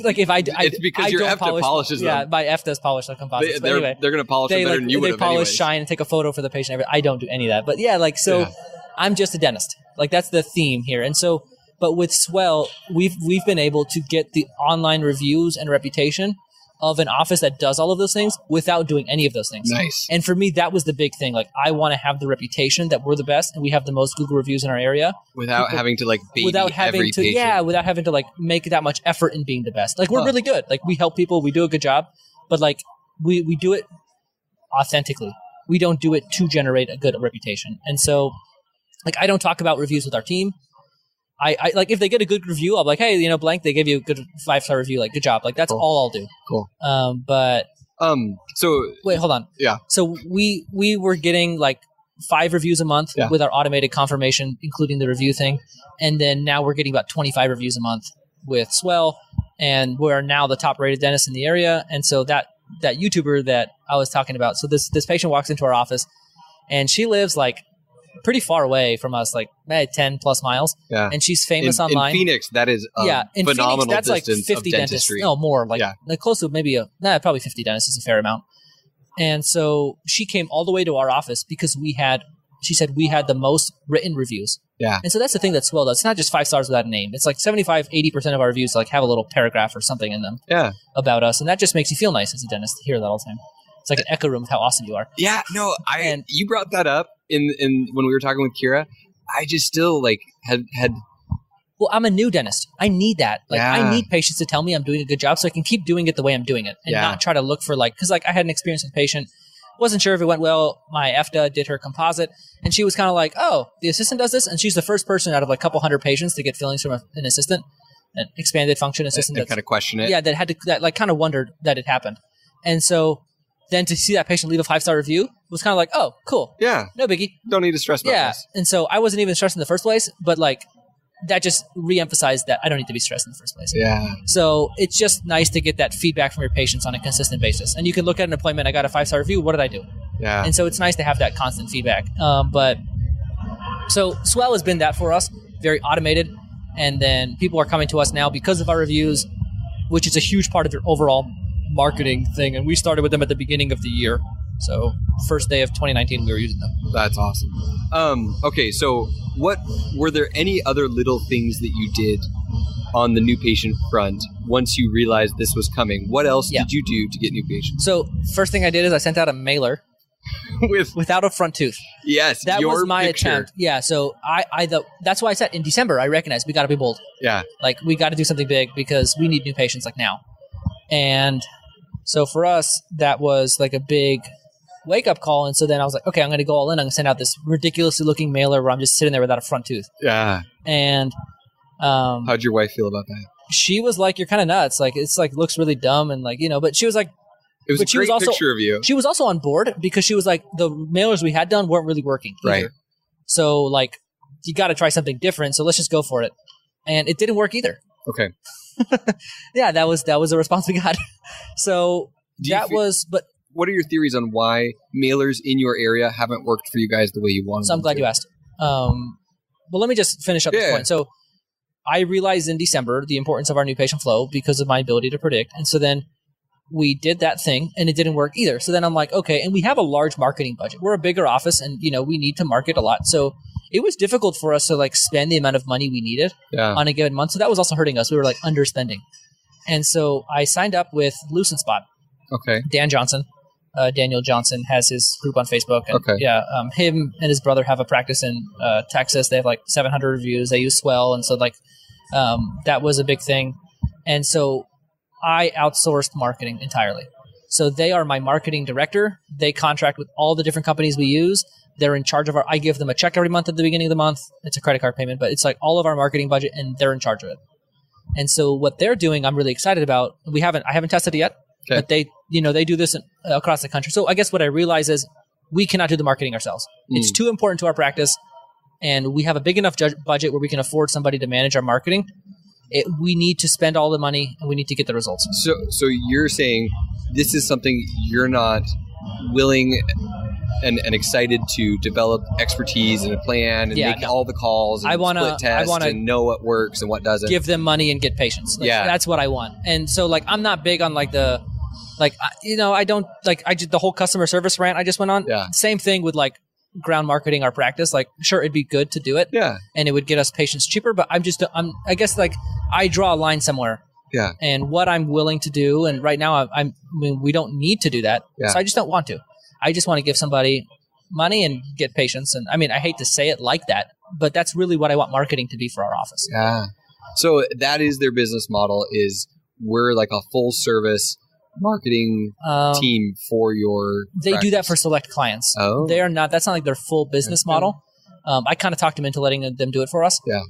B: like, if
A: it's because your EFTA polishes them.
B: Yeah, my EFTA is polished on composites.
A: They're
B: anyway,
A: going to polish them better than you would have.
B: They polish,
A: anyways.
B: shine, and take a photo for the patient. I don't do any of that. But yeah, like, so I'm just a dentist. Like, that's the theme here. And so, but with Swell, we've been able to get the online reviews and reputation of an office that does all of those things without doing any of those things.
A: Nice.
B: And for me, that was the big thing. Like, I want to have the reputation that we're the best and we have the most Google reviews in our area.
A: Without having to, like, baby
B: without having
A: every
B: to,
A: patient.
B: Yeah, without having to, like, make that much effort in being the best. Like, we're really good. Like, we help people. We do a good job. But, like, we do it authentically. We don't do it to generate a good reputation. And so, like, I don't talk about reviews with our team. I like, if they get a good review, I'll be like, hey, blank, they gave you a good 5-star review. Like, good job. Like, that's all I'll do.
A: Cool.
B: But
A: so
B: wait, hold on.
A: Yeah.
B: So we were getting like 5 reviews a month with our automated confirmation, including the review thing. And then now we're getting about 25 reviews a month with Swell, and we're now the top rated dentist in the area. And so that YouTuber that I was talking about, so this patient walks into our office and she lives like pretty far away from us, like 10 plus miles. Yeah. And she's famous online.
A: In Phoenix, that is
B: in
A: phenomenal
B: Phoenix, that's
A: distance
B: like 50
A: of
B: dentists.
A: dentistry.
B: No, more. Like close to maybe probably 50 dentists is a fair amount. And so she came all the way to our office because she said we had the most written reviews. Yeah. And so that's the thing that Swell does. It's not just 5 stars without a name. It's like 75-80% of our reviews like have a little paragraph or something in them about us. And that just makes you feel nice as a dentist to hear that all the time. It's like an echo room of how awesome you are. Yeah, no, you brought that up in when we were talking with Kira. I just still like had. Well, I'm a new dentist. I need that. Like, I need patients to tell me I'm doing a good job, so I can keep doing it the way I'm doing it, and not try to look for because I had an experience with a patient. Wasn't sure if it went well. My EFTA did her composite, and she was kind of like, "Oh, the assistant does this," and she's the first person out of like a couple hundred patients to get fillings from an assistant, an expanded function assistant. That kind of question it. Yeah, that like kind of wondered that it happened, and so. Then to see that patient leave a 5-star review was kind of like, oh, cool. Yeah. No biggie. Don't need to stress about this. And so I wasn't even stressed in the first place, but like that just re-emphasized that I don't need to be stressed in the first place. Yeah. So it's just nice to get that feedback from your patients on a consistent basis. And you can look at an appointment, I got a 5-star review, what did I do? Yeah. And so it's nice to have that constant feedback. But so Swell has been that for us, very automated. And then people are coming to us now because of our reviews, which is a huge part of their overall marketing thing, and we started with them at the beginning of the year. So first day of 2019 we were using them. That's awesome. Okay, so what were there any other little things that you did on the new patient front once you realized this was coming? What else did you do to get new patients? So first thing I did is I sent out a mailer without a front tooth. Yes, that was my attempt. Yeah, so that's why I said in December I recognized we got to be bold. Yeah, like we got to do something big because we need new patients like now. And so for us, that was like a big wake-up call. And so then I was like, okay, I'm going to go all in. I'm going to send out this ridiculously looking mailer where I'm just sitting there without a front tooth. Yeah. And how'd your wife feel about that? She was like, you're kind of nuts. Like, it's like, looks really dumb. And like, but she was like, it was a great picture of you. She was also on board because she was like, the mailers we had done weren't really working either. Right. So like, you got to try something different. So let's just go for it. And it didn't work either. Okay. Yeah, that was a response we got. So but what are your theories on why mailers in your area haven't worked for you guys the way you wanted? So I'm glad you asked. Well, let me just finish up this point. So I realized in December the importance of our new patient flow because of my ability to predict. And so then we did that thing and it didn't work either. So then I'm like, okay, and we have a large marketing budget. We're a bigger office and we need to market a lot. So it was difficult for us to like spend the amount of money we needed on a given month. So that was also hurting us. We were like underspending. And so I signed up with Lucent Spot. Okay. Dan Johnson, Daniel Johnson has his group on Facebook. And him and his brother have a practice in Texas. They have like 700 reviews. They use Swell. And so like that was a big thing. And so I outsourced marketing entirely. So they are my marketing director. They contract with all the different companies we use. They're in charge of I give them a check every month at the beginning of the month. It's a credit card payment, but it's like all of our marketing budget and they're in charge of it. And so what they're doing, I'm really excited about. I haven't tested it yet, but they do this across the country. So I guess what I realize is we cannot do the marketing ourselves. It's too important to our practice. And we have a big enough budget where we can afford somebody to manage our marketing. We need to spend all the money and we need to get the results. So you're saying this is something you're not
A: willing and excited to develop expertise and a plan and make all the calls and split test and know what works and what doesn't.
B: Give them money and get patients. That's what I want. And so like, I'm not big on like the, like, I don't like, I did the whole customer service rant I just went on.
A: Yeah.
B: Same thing with like ground marketing our practice. Like, sure, it'd be good to do it.
A: Yeah.
B: And it would get us patients cheaper, but I guess like I draw a line somewhere.
A: Yeah.
B: And what I'm willing to do. And right now I mean, we don't need to do that. Yeah. So I just don't want to. I just want to give somebody money and get patients. And I mean, I hate to say it like that, but that's really what I want marketing to be for our office.
A: Yeah. So that is their business model, is we're like a full service marketing team for your practice.
B: Do that for select clients.
A: Oh.
B: They are not, that's not like their full business model. I kind of talked them into letting them do it for us.
A: Yeah.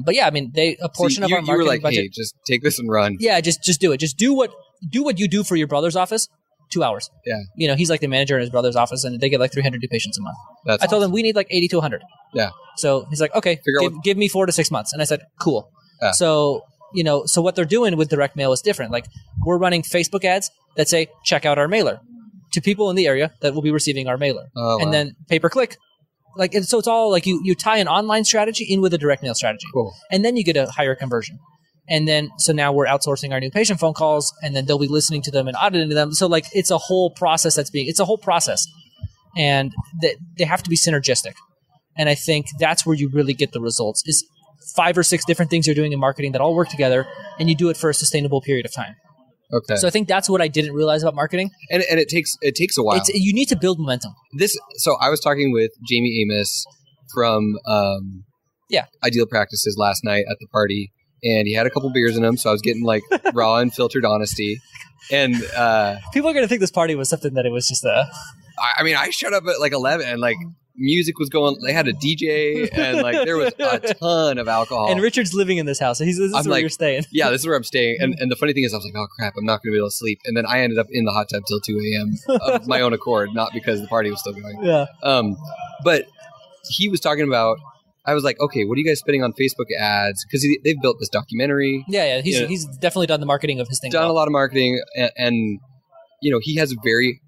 B: But yeah, I mean, a portion of our marketing
A: you were like,
B: budget.
A: hey, just take this and run.
B: Yeah, just do it. Just do what you do for your brother's office. 2 hours.
A: Yeah.
B: He's like the manager in his brother's office, and they get like 300 new patients a month.
A: I
B: told him we need like 80 to 100.
A: Yeah.
B: So he's like, okay, give me 4 to 6 months. And I said, cool. Yeah. So, so what they're doing with direct mail is different. Like, we're running Facebook ads that say, check out our mailer to people in the area that will be receiving our mailer.
A: Oh,
B: and then pay-per-click. Like, and so it's all like you tie an online strategy in with a direct mail strategy.
A: Cool.
B: And then you get a higher conversion. And then, so now we're outsourcing our new patient phone calls, and then they'll be listening to them and auditing them. So like, it's a whole process it's a whole process, and they have to be synergistic. And I think that's where you really get the results, is 5 or 6 different things you're doing in marketing that all work together, and you do it for a sustainable period of time.
A: Okay.
B: So I think that's what I didn't realize about marketing.
A: And it takes a while.
B: You need to build momentum.
A: So I was talking with Jamie Amos from Ideal Practices last night at the party. And he had a couple beers in him, so I was getting like raw and filtered honesty. And
B: people are going to think this party was something that it was just
A: I mean, I showed up at like 11, and like music was going. They had a DJ, and like there was a ton of alcohol.
B: And Richard's living in this house. So this is where you're staying.
A: Yeah, this is where I'm staying. And the funny thing is, I was like, oh crap, I'm not going to be able to sleep. And then I ended up in the hot tub till 2 a.m. of my own accord, not because the party was still going.
B: Yeah.
A: But he was talking about. I was like, okay, what are you guys spending on Facebook ads? Because they've built this documentary.
B: Yeah. He's definitely done the marketing of his thing.
A: Done a lot of marketing, and he has a very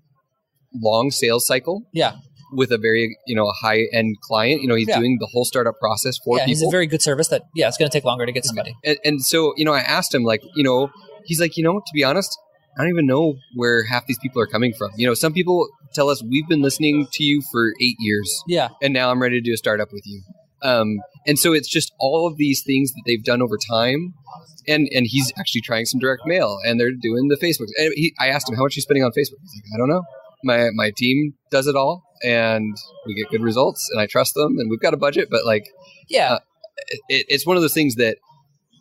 A: long sales cycle.
B: Yeah.
A: With a very high end client. He's doing the whole startup process for people.
B: He's a very good service that it's going to take longer to get somebody.
A: And so I asked him, like, he's like, to be honest, I don't even know where half these people are coming from. Some people tell us we've been listening to you for 8 years.
B: Yeah.
A: And now I'm ready to do a startup with you. And so it's just all of these things that they've done over time, and he's actually trying some direct mail, and they're doing the Facebook. And I asked him, how much are you spending on Facebook? He's like, I don't know. My team does it all, and we get good results, and I trust them, and we've got a budget, but like, it's one of those things that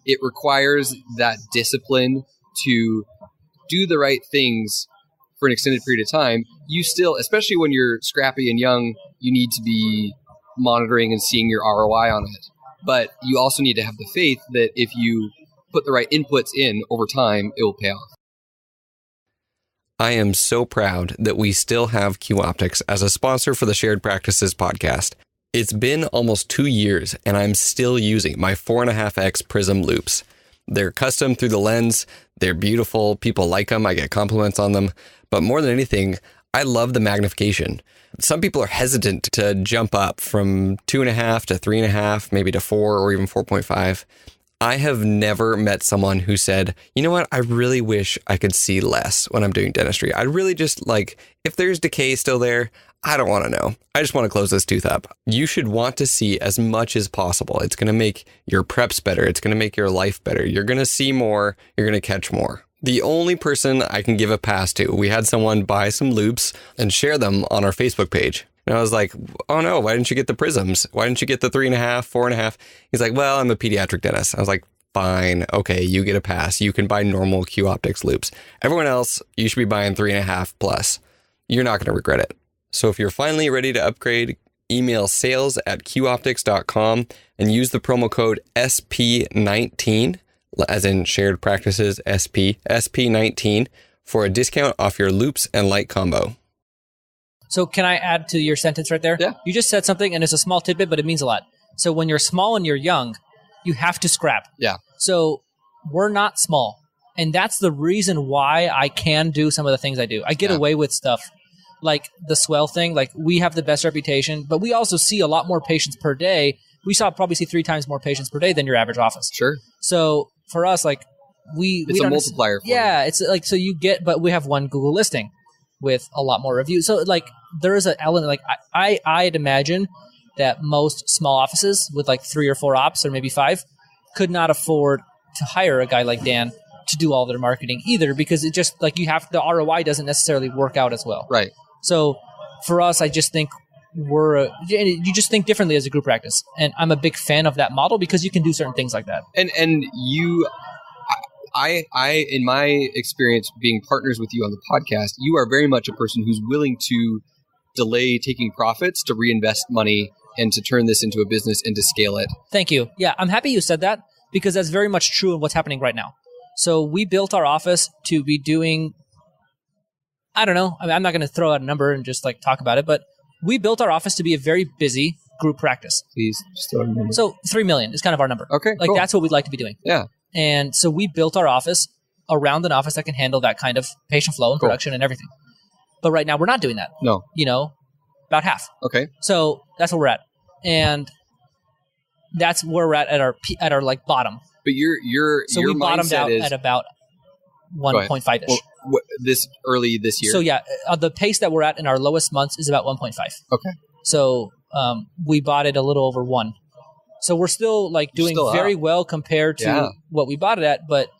A: it requires that discipline to do the right things for an extended period of time. You still, especially when you're scrappy and young, you need to be monitoring and seeing your ROI on it. But you also need to have the faith that if you put the right inputs in over time, it will pay off. I am so proud that we still have Q Optics as a sponsor for the Shared Practices podcast. It's been almost 2 years, and I'm still using my 4.5x Prism loops. They're custom through the lens. They're beautiful. People like them. I get compliments on them. But more than anything, I love the magnification. Some people are hesitant to jump up from 2.5 to 3.5, maybe to 4 or even 4.5. I have never met someone who said, you know what, I really wish I could see less when I'm doing dentistry. I really just like, if there's decay still there, I don't want to know. I just want to close this tooth up. You should want to see as much as possible. It's going to make your preps better. It's going to make your life better. You're going to see more. You're going to catch more. The only person I can give a pass to, we had someone buy some loops and share them on our Facebook page. And I was like, oh no, why didn't you get the Prisms? Why didn't you get the 3.5, 4.5? He's like, well, I'm a pediatric dentist. I was like, fine. Okay, you get a pass. You can buy normal Q Optics loops. Everyone else, you should be buying 3.5 plus. You're not going to regret it. So if you're finally ready to upgrade, email sales@qoptics.com and use the promo code SP19, as in Shared Practices SP19, for a discount off your loops and light combo.
B: So can I add to your sentence right there?
A: Yeah.
B: You just said something, and it's a small tidbit, but it means a lot. So when you're small and you're young, you have to scrap.
A: Yeah.
B: So we're not small. And that's the reason why I can do some of the things I do. I get away with stuff like the swell thing, like we have the best reputation, but we also see a lot more patients per day. We probably see 3 times more patients per day than your average office.
A: Sure.
B: So for us, like
A: it's a multiplier for you.
B: It's like, so you get, but we have one Google listing with a lot more reviews. So like there is an element, like I'd imagine that most small offices with like 3 or 4 ops or maybe 5 could not afford to hire a guy like Dan to do all their marketing either, because it just like the ROI doesn't necessarily work out as well.
A: Right.
B: So for us, I just think you just think differently as a group practice. And I'm a big fan of that model because you can do certain things like that.
A: And I, in my experience being partners with you on the podcast, you are very much a person who's willing to delay taking profits to reinvest money and to turn this into a business and to scale it.
B: Thank you. Yeah, I'm happy you said that because that's very much true in what's happening right now. So we built our office to be doing, I don't know, I mean, I'm not going to throw out a number and just like talk about it, but we built our office to be a very busy group practice.
A: Please just throw a number.
B: So 3 million is kind of our number.
A: Okay,
B: like
A: cool.
B: That's what we'd like to be doing.
A: Yeah.
B: And so we built our office around an office that can handle that kind of patient flow and production and everything. But right now we're not doing that.
A: No.
B: About half.
A: Okay.
B: So that's where we're at. And that's where we're at our like bottom.
A: But your
B: we bottomed out at about 1.5-ish.
A: Well, this year.
B: So yeah, the pace that we're at in our lowest months is about 1.5.
A: Okay.
B: So we bought it a little over 1. So we're still like doing very well compared to what we bought it at, but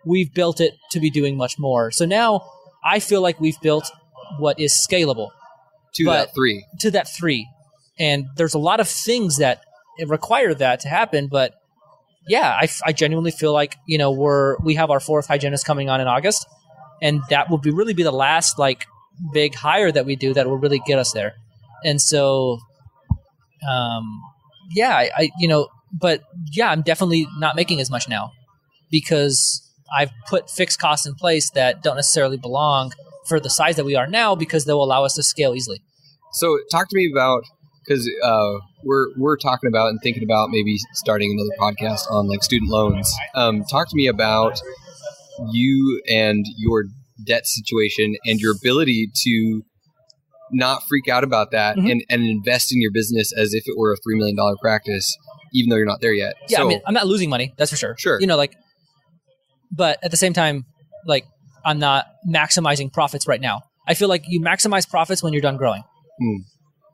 B: we've built it to be doing much more. So now I feel like we've built what is scalable.
A: To that 3. And there's a lot of things that require that to happen, but yeah, I genuinely feel like, we have our 4th hygienist coming on in August, and that will really be the last like big hire that we do that will really get us there. And so, I'm definitely not making as much now because I've put fixed costs in place that don't necessarily belong for the size that we are now because they'll allow us to scale easily. So talk to me about, because we're talking about and thinking about maybe starting another podcast on like student loans. Talk to me about you and your debt situation and your ability to not freak out about that and invest in your business as if it were a $3 million practice, even though you're not there yet.
B: Yeah, so, I mean, I'm not losing money, that's for sure.
A: Sure.
B: But at the same time, like, I'm not maximizing profits right now. I feel like you maximize profits when you're done growing.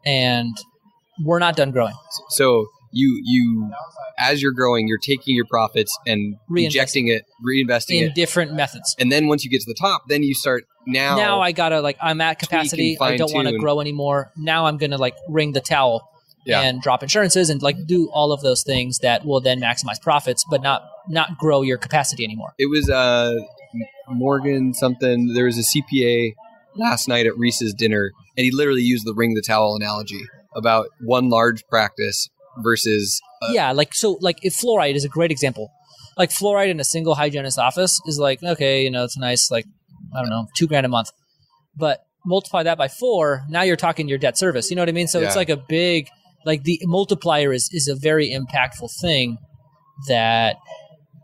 B: And we're not done growing.
A: So you as you're growing, you're taking your profits and reinvesting it
B: in different methods.
A: And then once you get to the top, then you start now
B: I gotta I'm at capacity. I don't want to grow anymore. Now I'm gonna wring the towel and drop insurances and do all of those things that will then maximize profits, but not grow your capacity anymore.
A: It was Morgan something. There was a CPA last night at Reese's dinner, and he literally used the wring the towel analogy about one large practice versus
B: if fluoride is a great example. Like fluoride in a single hygienist office is it's nice, I don't know, $2,000 a month, but multiply that by 4, now you're talking your debt service. You know what I mean? So it's like a big, the multiplier is a very impactful thing that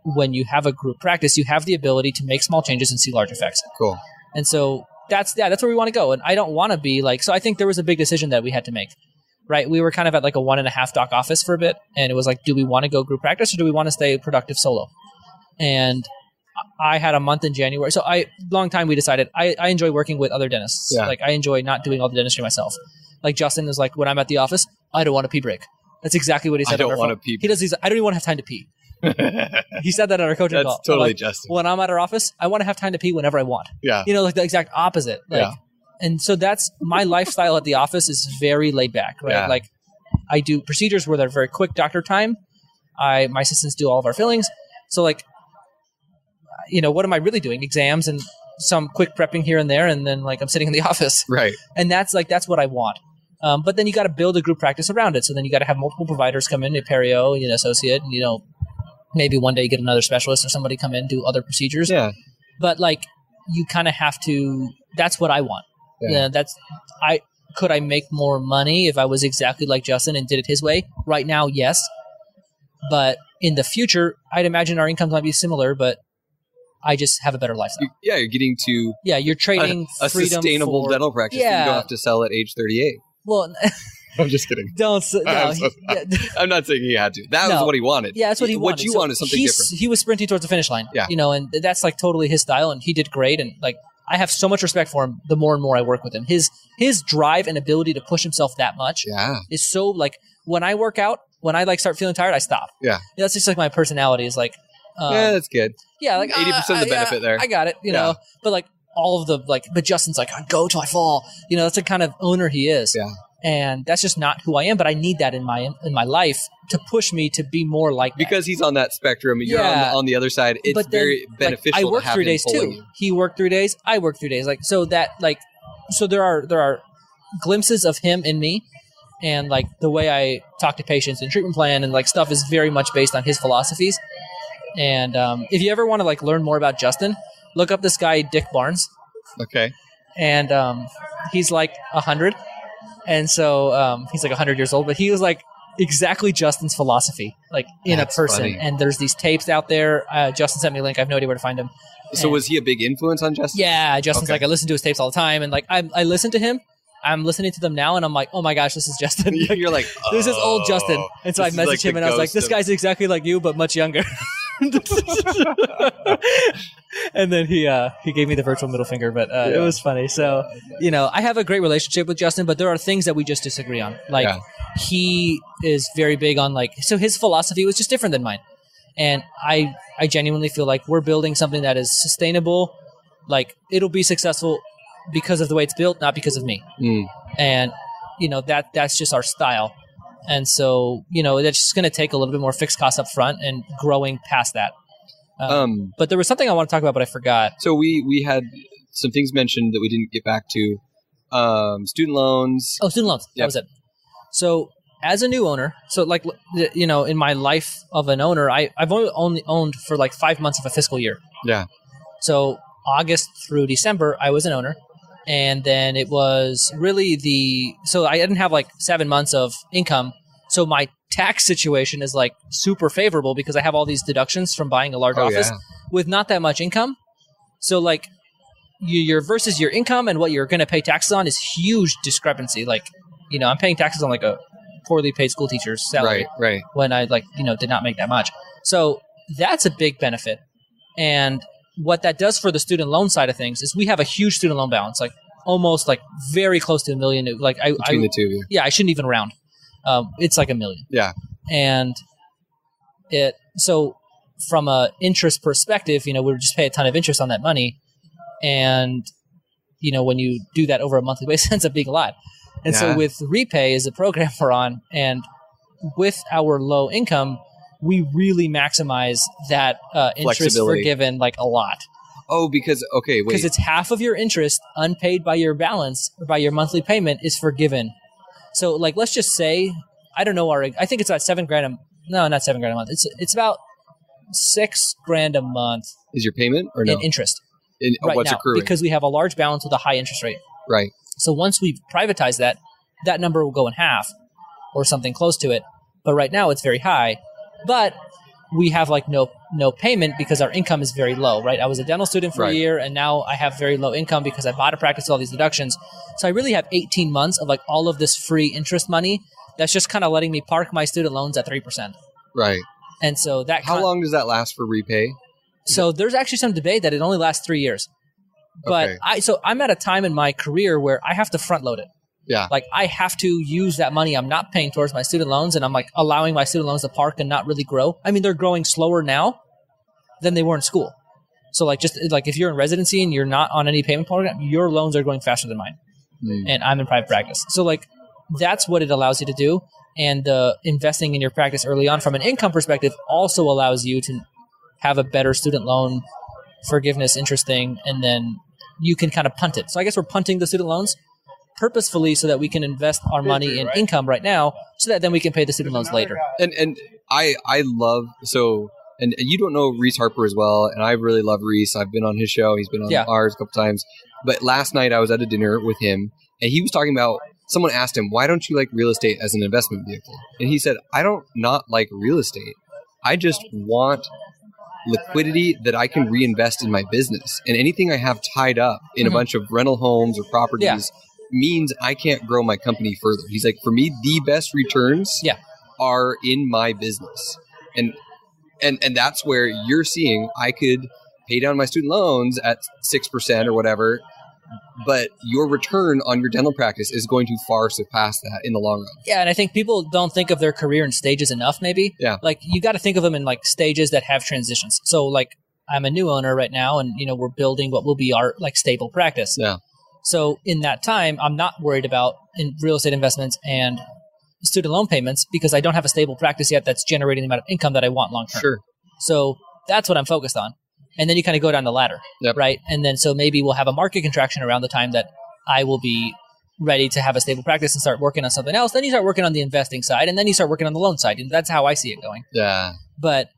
B: when you have a group practice, you have the ability to make small changes and see large effects.
A: Cool.
B: And so that's where we want to go. And I don't want to be so I think there was a big decision that we had to make, right? We were kind of at a 1.5 doc office for a bit. And it was do we want to go group practice or do we want to stay productive solo? And I had a month in January. So long time we decided I enjoy working with other dentists.
A: Yeah.
B: I enjoy not doing all the dentistry myself. Justin is when I'm at the office, I don't want a pee break. That's exactly what he said.
A: I don't want a pee break.
B: He does. I don't even want to have time to pee. He said that at our coaching call.
A: That's totally Justin.
B: When I'm at our office, I want to have time to pee whenever I want.
A: Yeah.
B: The exact opposite. And so that's my lifestyle at the office is very laid back, right?
A: Yeah.
B: I do procedures where they're very quick doctor time. My assistants do all of our fillings. So what am I really doing? Exams and some quick prepping here and there. And then I'm sitting in the office.
A: Right.
B: And that's what I want. But then you got to build a group practice around it. So then you got to have multiple providers come in, a perio, associate, and, maybe one day you get another specialist or somebody come in, do other procedures.
A: Yeah.
B: But you kind of have to, that's what I want. Yeah. Could I make more money if I was exactly like Justin and did it his way? Right now, yes. But in the future, I'd imagine our incomes might be similar, but I just have a better lifestyle.
A: You're getting to
B: you're trading
A: a
B: freedom
A: sustainable
B: for,
A: dental practice that you don't have to sell at age 38.
B: Well,
A: I'm just kidding. I'm not saying he had to. That was what he wanted.
B: Yeah, that's what he wanted.
A: What you want is something different.
B: He was sprinting towards the finish line.
A: Yeah.
B: And that's like totally his style, and he did great. And like, I have so much respect for him the more and more I work with him. His drive and ability to push himself that much is so like, when I work out, when I like start feeling tired, I stop.
A: Yeah.
B: That's just like my personality is like,
A: that's good.
B: Yeah, like
A: 80% of the benefit there.
B: I got it, you know. But like all of the but Justin's like, I go till I fall. That's the kind of owner he is.
A: Yeah.
B: And that's just not who I am, but I need that in my life to push me to be more like that.
A: Because he's on that spectrum, you're on the other side. It's very beneficial.
B: I work
A: to have
B: 3 days too.
A: you.
B: He worked 3 days. I worked 3 days. Like so there are glimpses of him in me, and like the way I talk to patients and treatment plan and like stuff is very much based on his philosophies. And if you ever want to like learn more about Justin, look up this guy Dick Barnes.
A: Okay.
B: And he's like 100. And so he's like 100 years old, but he was like exactly Justin's philosophy, like in a person.
A: Funny.
B: And there's these tapes out there. Justin sent me a link. I have no idea where to find them.
A: So was he a big influence on Justin?
B: Yeah, Justin's like, I listen to his tapes all the time. And like, I listen to him. I'm listening to them now, and I'm like, oh my gosh, this is Justin.
A: You're like,
B: this is old Justin. And so I messaged him, and I was like, this guy's exactly like you, but much younger. And then he gave me the virtual middle finger, but it was funny. So, I have a great relationship with Justin, but there are things that we just disagree on. Like, he is very big on so his philosophy was just different than mine. And I genuinely feel like we're building something that is sustainable. Like, it'll be successful because of the way it's built, not because of me. And, that's just our style. And so, that's just going to take a little bit more fixed costs up front and growing past that. But there was something I want to talk about, but I forgot.
A: So we had some things mentioned that we didn't get back to. Student loans.
B: Oh, student loans. Yep. That was it. So as a new owner, in my life of an owner, I've only owned for 5 months of a fiscal year.
A: Yeah.
B: So August through December, I was an owner. And then it was really so I didn't have 7 months of income. So my tax situation is super favorable because I have all these deductions from buying a large office with not that much income. So your versus your income and what you're going to pay taxes on is huge discrepancy. I'm paying taxes on a poorly paid school teacher's salary.
A: Right.
B: When I did not make that much. So that's a big benefit. And what that does for the student loan side of things is we have a huge student loan balance, almost very close to $1 million.
A: Between the two of you.
B: Yeah, I shouldn't even round. It's $1 million.
A: Yeah.
B: And so from a interest perspective, we would just pay a ton of interest on that money. And, when you do that over a monthly basis, it ends up being a lot. And so with Repay is a program we're on, and with our low income, we really maximize that interest forgiven a lot.
A: Oh, because
B: it's half of your interest unpaid by your balance or by your monthly payment is forgiven. So let's just say, I don't know, I think it's about $7,000. No, not $7,000 a month. It's about $6,000 a month.
A: Is your payment or no?
B: In interest.
A: What's
B: now,
A: accruing?
B: Because we have a large balance with a high interest rate.
A: Right.
B: So once we privatize that number will go in half or something close to it. But right now it's very high. But we have no payment because our income is very low, right? I was a dental student for a year, and now I have very low income because I bought a practice with all these deductions. So I really have 18 months of all of this free interest money that's just kind of letting me park my student loans at 3%.
A: Right.
B: And so that
A: how long does that last for Repay?
B: So there's actually some debate that it only lasts 3 years. But I'm at a time in my career where I have to front load it.
A: Yeah.
B: I have to use that money I'm not paying towards my student loans, and I'm allowing my student loans to park and not really grow. I mean, they're growing slower now than they were in school. So if you're in residency and you're not on any payment program, your loans are growing faster than mine. And I'm in private practice. So that's what it allows you to do. And investing in your practice early on from an income perspective also allows you to have a better student loan forgiveness interest thing, and then you can kind of punt it. So I guess we're punting the student loans purposefully so that we can invest our money in income right now so that then we can pay the student loans later.
A: And I love, and you don't know Reese Harper as well, and I really love Reese. I've been on his show. He's been on ours a couple times. But last night I was at a dinner with him, and he was talking about, someone asked him, why don't you like real estate as an investment vehicle? And he said, I don't not like real estate. I just want liquidity that I can reinvest in my business. And anything I have tied up in a bunch of rental homes or properties means I can't grow my company further. He's like, for me, the best returns are in my business. And that's where you're seeing I could pay down my student loans at 6% or whatever, but your return on your dental practice is going to far surpass that in the long run.
B: Yeah, and I think people don't think of their career in stages enough, maybe.
A: Yeah.
B: Like, you got to think of them in, like, stages that have transitions. So, like, I'm a new owner right now, and, we're building what will be our, like, stable practice.
A: Yeah.
B: So, in that time, I'm not worried about in real estate investments and student loan payments because I don't have a stable practice yet that's generating the amount of income that I want long term.
A: Sure.
B: So, that's what I'm focused on. And then you kind of go down the ladder, right? And then so maybe we'll have a market contraction around the time that I will be ready to have a stable practice and start working on something else. Then you start working on the investing side, and then you start working on the loan side. And that's how I see it going.
A: Yeah.
B: But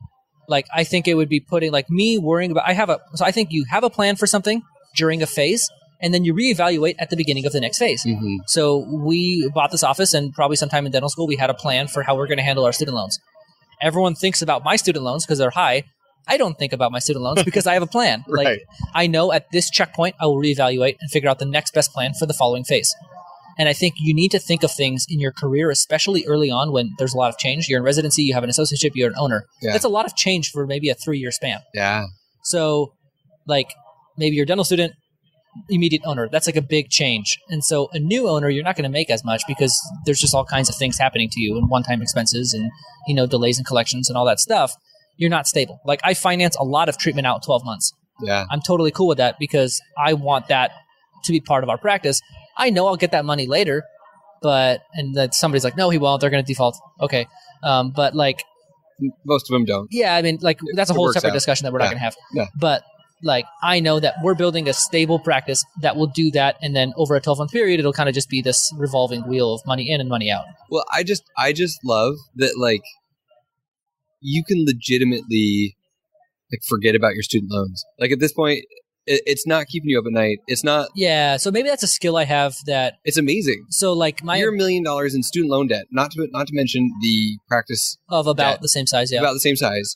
B: like, I think it would be putting like me worrying about, so I think you have a plan for something during a phase, and then you reevaluate at the beginning of the next phase. Mm-hmm. So we bought this office, and probably sometime in dental school, we had a plan for how we're going to handle our student loans. Everyone thinks about my student loans because they're high. I don't think about my student loans because I have a plan.
A: Right.
B: Like, I know at this checkpoint, I will reevaluate and figure out the next best plan for the following phase. And I think you need to think of things in your career, especially early on when there's a lot of change. You're in residency, you have an associateship, you're an owner. Yeah. That's a lot of change for maybe a 3-year span.
A: Yeah.
B: So, like, maybe you're a dental student, immediate owner. That's like a big change. And so a new owner, you're not going to make as much because there's just all kinds of things happening to you and one-time expenses and, delays in collections and all that stuff. You're not stable. Like, I finance a lot of treatment out 12 months.
A: Yeah.
B: I'm totally cool with that because I want that to be part of our practice. I know I'll get that money later, and that somebody's like, no, he won't. They're going to default. Okay. But like,
A: most of them don't.
B: Yeah. I mean, like, that's a whole separate discussion that we're not going to have.
A: Yeah.
B: But like, I know that we're building a stable practice that will do that. And then over a 12-month period, it'll kind of just be this revolving wheel of money in and money out.
A: Well, I just love that, like, you can legitimately, like, forget about your student loans. Like, at this point, it's not keeping you up at night. It's not.
B: Yeah. So maybe that's a skill I have that.
A: It's amazing.
B: So like
A: you're $1 million in student loan debt, not to mention the practice
B: of about
A: debt,
B: the same size. Yeah.
A: About the same size.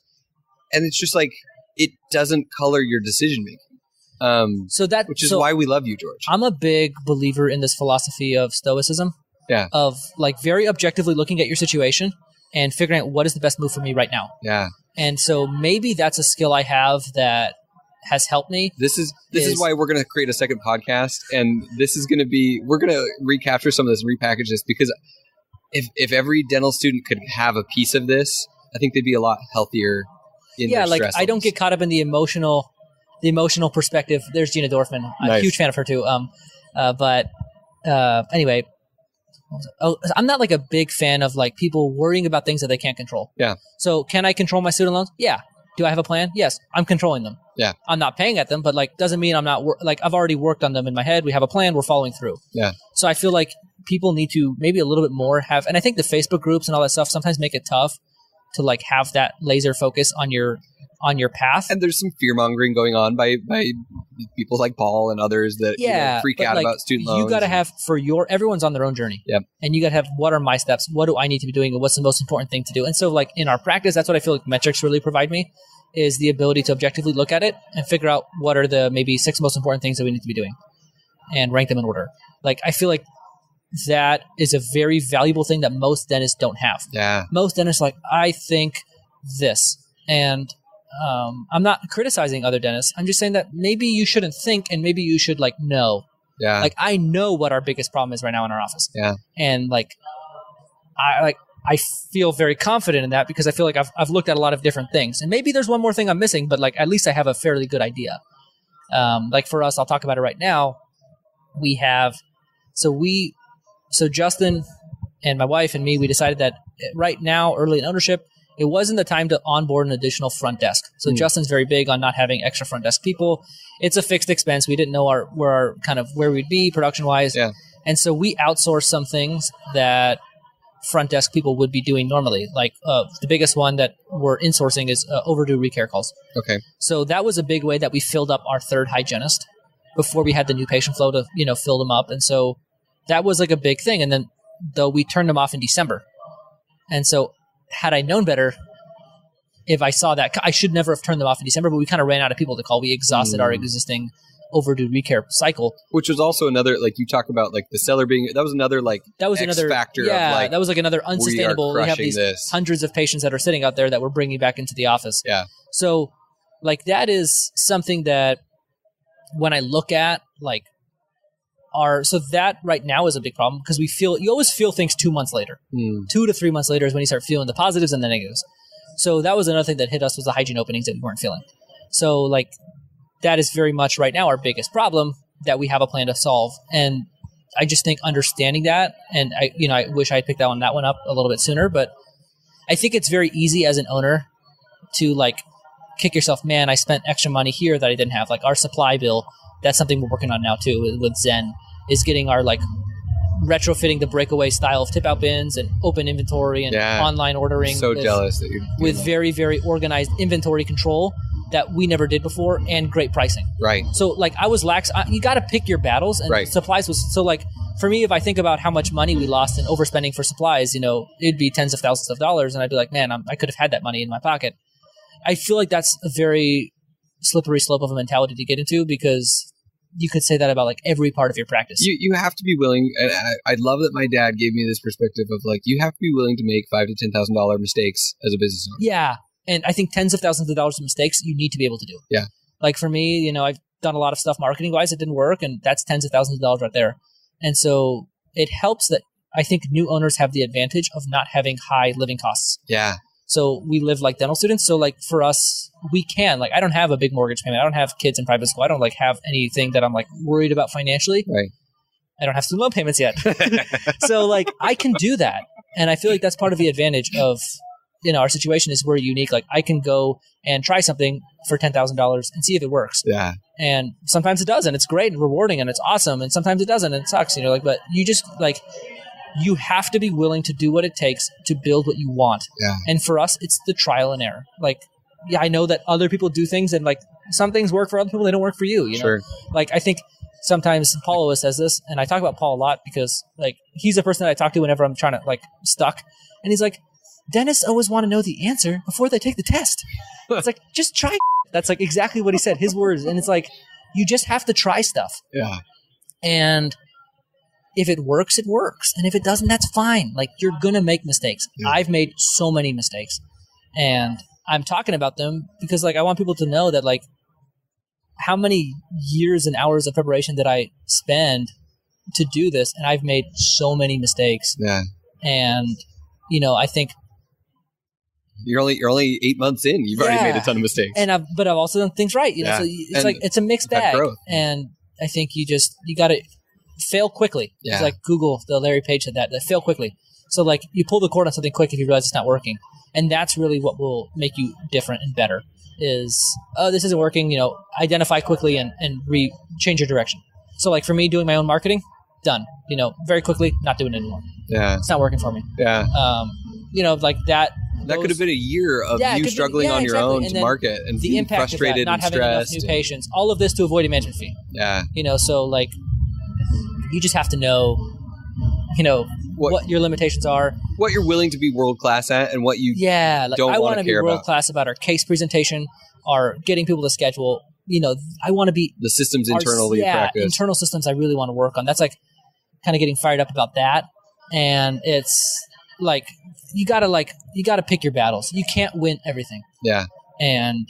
A: And it's just like, it doesn't color your decision making. Which is why we love you, George.
B: I'm a big believer in this philosophy of stoicism.
A: Yeah.
B: Of like very objectively looking at your situation and figuring out what is the best move for me right now.
A: Yeah. And
B: so maybe that's a skill I have that has helped me.
A: This is why we're going to create a second podcast, and this is going to be, we're going to recapture some of this and repackage this, because if every dental student could have a piece of this, I think they'd be a lot healthier in their stress levels.
B: I don't get caught up in the emotional perspective. There's Gina Dorfman. I'm a huge fan of her too. Anyway, I'm not like a big fan of like people worrying about things that they can't control.
A: Yeah.
B: So can I control my student loans? Yeah. Do I have a plan? Yes. I'm controlling them.
A: Yeah.
B: I'm not paying at them, but like doesn't mean I'm not like I've already worked on them in my head. We have a plan. We're following through.
A: Yeah.
B: So I feel like people need to maybe a little bit more have, and I think the Facebook groups and all that stuff sometimes make it tough to like have that laser focus on your path.
A: And there's some fear mongering going on by people like Paul and others that freak out about student loans.
B: You got to have everyone's on their own journey.
A: Yep.
B: And you got to have, what are my steps? What do I need to be doing? And what's the most important thing to do? And so like in our practice, that's what I feel like metrics really provide me, is the ability to objectively look at it and figure out what are the maybe 6 most important things that we need to be doing and rank them in order. Like, I feel like that is a very valuable thing that most dentists don't have.
A: Yeah.
B: Most dentists like, I think this. And I'm not criticizing other dentists. I'm just saying that maybe you shouldn't think and maybe you should like know.
A: Yeah.
B: Like, I know what our biggest problem is right now in our office.
A: Yeah.
B: And like, I feel very confident in that because I feel like I've looked at a lot of different things. And maybe there's one more thing I'm missing, but like at least I have a fairly good idea. Like for us, I'll talk about it right now. We have so Justin and my wife and me, we decided that right now, early in ownership, it wasn't the time to onboard an additional front desk. So Justin's very big on not having extra front desk people. It's a fixed expense. We didn't know where we'd be production wise.
A: Yeah.
B: And so we outsourced some things that front desk people would be doing normally. Like the biggest one that we're insourcing is overdue recare calls.
A: Okay.
B: So that was a big way that we filled up our third hygienist before we had the new patient flow to, fill them up. And so that was like a big thing. And then though we turned them off in December. And so had I known better, if I saw that, I should never have turned them off in December, but we kind of ran out of people to call. We exhausted our existing overdue recare cycle.
A: Which was also another, like you talk about, like the seller being, that was another factor.
B: Yeah,
A: of like,
B: that was like another unsustainable. We have these hundreds of patients that are sitting out there that we're bringing back into the office.
A: Yeah.
B: So like that is something that when I look at like so that right now is a big problem because you always feel things 2 months later. 2 to 3 months later is when you start feeling the positives and the negatives. So that was another thing that hit us was the hygiene openings that we weren't feeling. So like that is very much right now our biggest problem that we have a plan to solve. And I just think understanding that, and I wish I had picked that one up a little bit sooner, but I think it's very easy as an owner to like kick yourself, man, I spent extra money here that I didn't have. Like our supply bill, that's something we're working on now too with Zen, is getting our like retrofitting the breakaway style of tip out bins and open inventory and online ordering.
A: So jealous that you're
B: with very, very organized inventory control that we never did before and great pricing.
A: Right.
B: So like I was lax. You got to pick your battles, and supplies was so like for me, if I think about how much money we lost in overspending for supplies, it'd be tens of thousands of dollars, and I'd be like, man, I could have had that money in my pocket. I feel like that's a very slippery slope of a mentality to get into because you could say that about like every part of your practice.
A: You have to be willing, and I love that my dad gave me this perspective of like, you have to be willing to make $5,000 to $10,000 mistakes as a business owner.
B: Yeah. And I think tens of thousands of dollars of mistakes you need to be able to do.
A: Yeah.
B: Like for me, I've done a lot of stuff marketing wise that didn't work, and that's tens of thousands of dollars right there. And so it helps that I think new owners have the advantage of not having high living costs.
A: Yeah.
B: So we live like dental students. So like for us, we can, like, I don't have a big mortgage payment. I don't have kids in private school. I don't like have anything that I'm like worried about financially.
A: Right.
B: I don't have student loan payments yet. So like I can do that. And I feel like that's part of the advantage of, our situation is we're unique. Like I can go and try something for $10,000 and see if it works.
A: Yeah.
B: And sometimes it does, and it's great and rewarding and it's awesome. And sometimes it doesn't and it sucks, but you just like, you have to be willing to do what it takes to build what you want. Yeah. And for us, it's the trial and error. Like, yeah, I know that other people do things and like some things work for other people, they don't work for you.
A: Sure.
B: Like I think sometimes Paul always says this, and I talk about Paul a lot because like he's the person that I talk to whenever I'm trying to like stuck. And he's like, dentists always want to know the answer before they take the test. It's like, just try. That's like exactly what he said, his words. And it's like, you just have to try stuff.
A: Yeah.
B: And if it works, it works. And if it doesn't, that's fine. Like you're going to make mistakes. Yeah. I've made so many mistakes, and I'm talking about them because like, I want people to know that like how many years and hours of preparation did I spend to do this. And I've made so many mistakes.
A: Yeah.
B: And, I think,
A: You're only 8 months in. You've already made a ton of mistakes.
B: But I've also done things right. So it's like it's a mixed bag. And I think you got to fail quickly. Yeah. It's like Google, the Larry Page said that fail quickly. So like you pull the cord on something quick if you realize it's not working. And that's really what will make you different and better is, this isn't working, identify quickly and change your direction. So like for me doing my own marketing, done, very quickly, not doing it anymore.
A: Yeah.
B: It's not working for me.
A: Yeah.
B: Like that.
A: That could have been a year of you struggling on your own to market and
B: the
A: being
B: impact
A: frustrated
B: of that, not
A: and
B: having
A: stressed.
B: enough new patients, all of this to avoid a management fee.
A: Yeah.
B: So like you just have to know, what your limitations are,
A: what you're willing to be world class at, and what you don't want to care about.
B: Be world class about our case presentation, our getting people to schedule. I want to be
A: the systems internally.
B: Internal systems. I really want to work on. That's like kind of getting fired up about that, and it's like you gotta pick your battles. You can't win everything.
A: Yeah.
B: And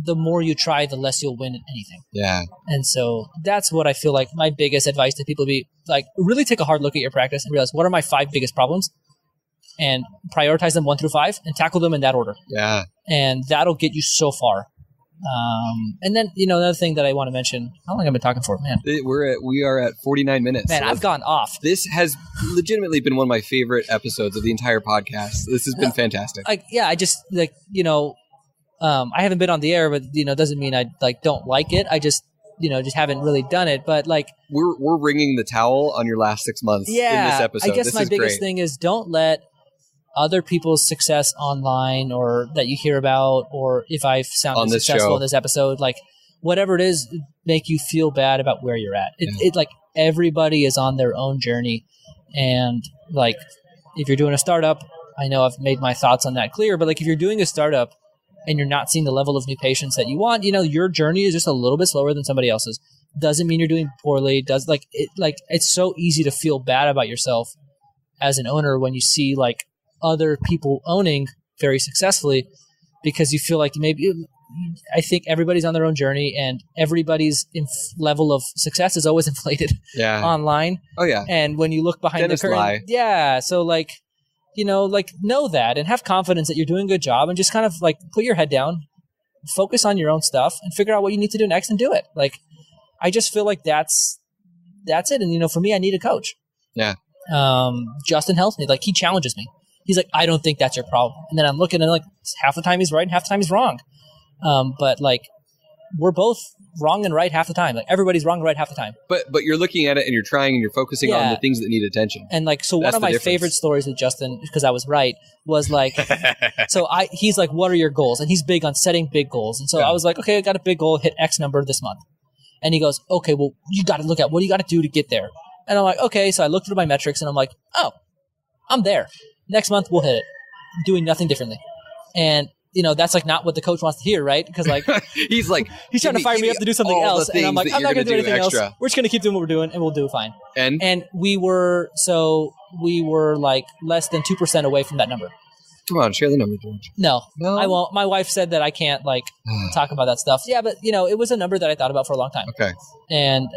B: the more you try, the less you'll win at anything.
A: Yeah.
B: And so that's what I feel like my biggest advice to people be like, really take a hard look at your practice and realize what are my 5 biggest problems and prioritize them 1 through 5 and tackle them in that order.
A: Yeah.
B: And that'll get you so far. And then, another thing that I want to mention, how long have I been talking for, man?
A: We are at 49 minutes.
B: Man, I've gone off.
A: This has legitimately been one of my favorite episodes of the entire podcast. This has been fantastic.
B: I just I haven't been on the air, but doesn't mean I don't like it. I just haven't really done it. But like
A: we're wringing the towel on your last 6 months in this episode.
B: I guess my biggest thing is don't let other people's success online or that you hear about, or if I've sounded successful in this episode, like whatever it is, make you feel bad about where you're at. It like everybody is on their own journey. And like, if you're doing a startup, I know I've made my thoughts on that clear, but like if you're doing a startup, and you're not seeing the level of new patients that you want, your journey is just a little bit slower than somebody else's. Doesn't mean you're doing poorly. It's so easy to feel bad about yourself as an owner when you see like other people owning very successfully, because you feel like maybe I think everybody's on their own journey, and everybody's level of success is always inflated online.
A: Oh yeah.
B: And when you look behind the curtain, so know that and have confidence that you're doing a good job, and just kind of like put your head down, focus on your own stuff, and figure out what you need to do next and do it. Like, I just feel like that's it. And for me, I need a coach.
A: Yeah.
B: Justin helps me. Like, he challenges me. He's like, I don't think that's your problem. And then I'm looking and like half the time he's right and half the time he's wrong. But like, we're both wrong and right half the time. Like, everybody's wrong and right half the time.
A: But you're looking at it and you're trying and you're focusing on the things that need attention.
B: And like, so one of my favorite stories with Justin, because I was right, was like, he's like, what are your goals? And he's big on setting big goals. And so I was like, okay, I got a big goal, hit X number this month. And he goes, okay, well, you got to look at what do you got to do to get there. And I'm like, okay. So I looked through my metrics and I'm like, oh, I'm there. Next month we'll hit it. Doing nothing differently. And that's like not what the coach wants to hear, right? Because like
A: he's
B: trying to fire me up to do something else, and I'm like, I'm not going to do anything else. We're just going to keep doing what we're doing, and we'll do fine. And we were like less than 2% away from that number.
A: Come on, share the number, George.
B: No, I won't. My wife said that I can't like talk about that stuff. Yeah, but it was a number that I thought about for a long time.
A: Okay.
B: And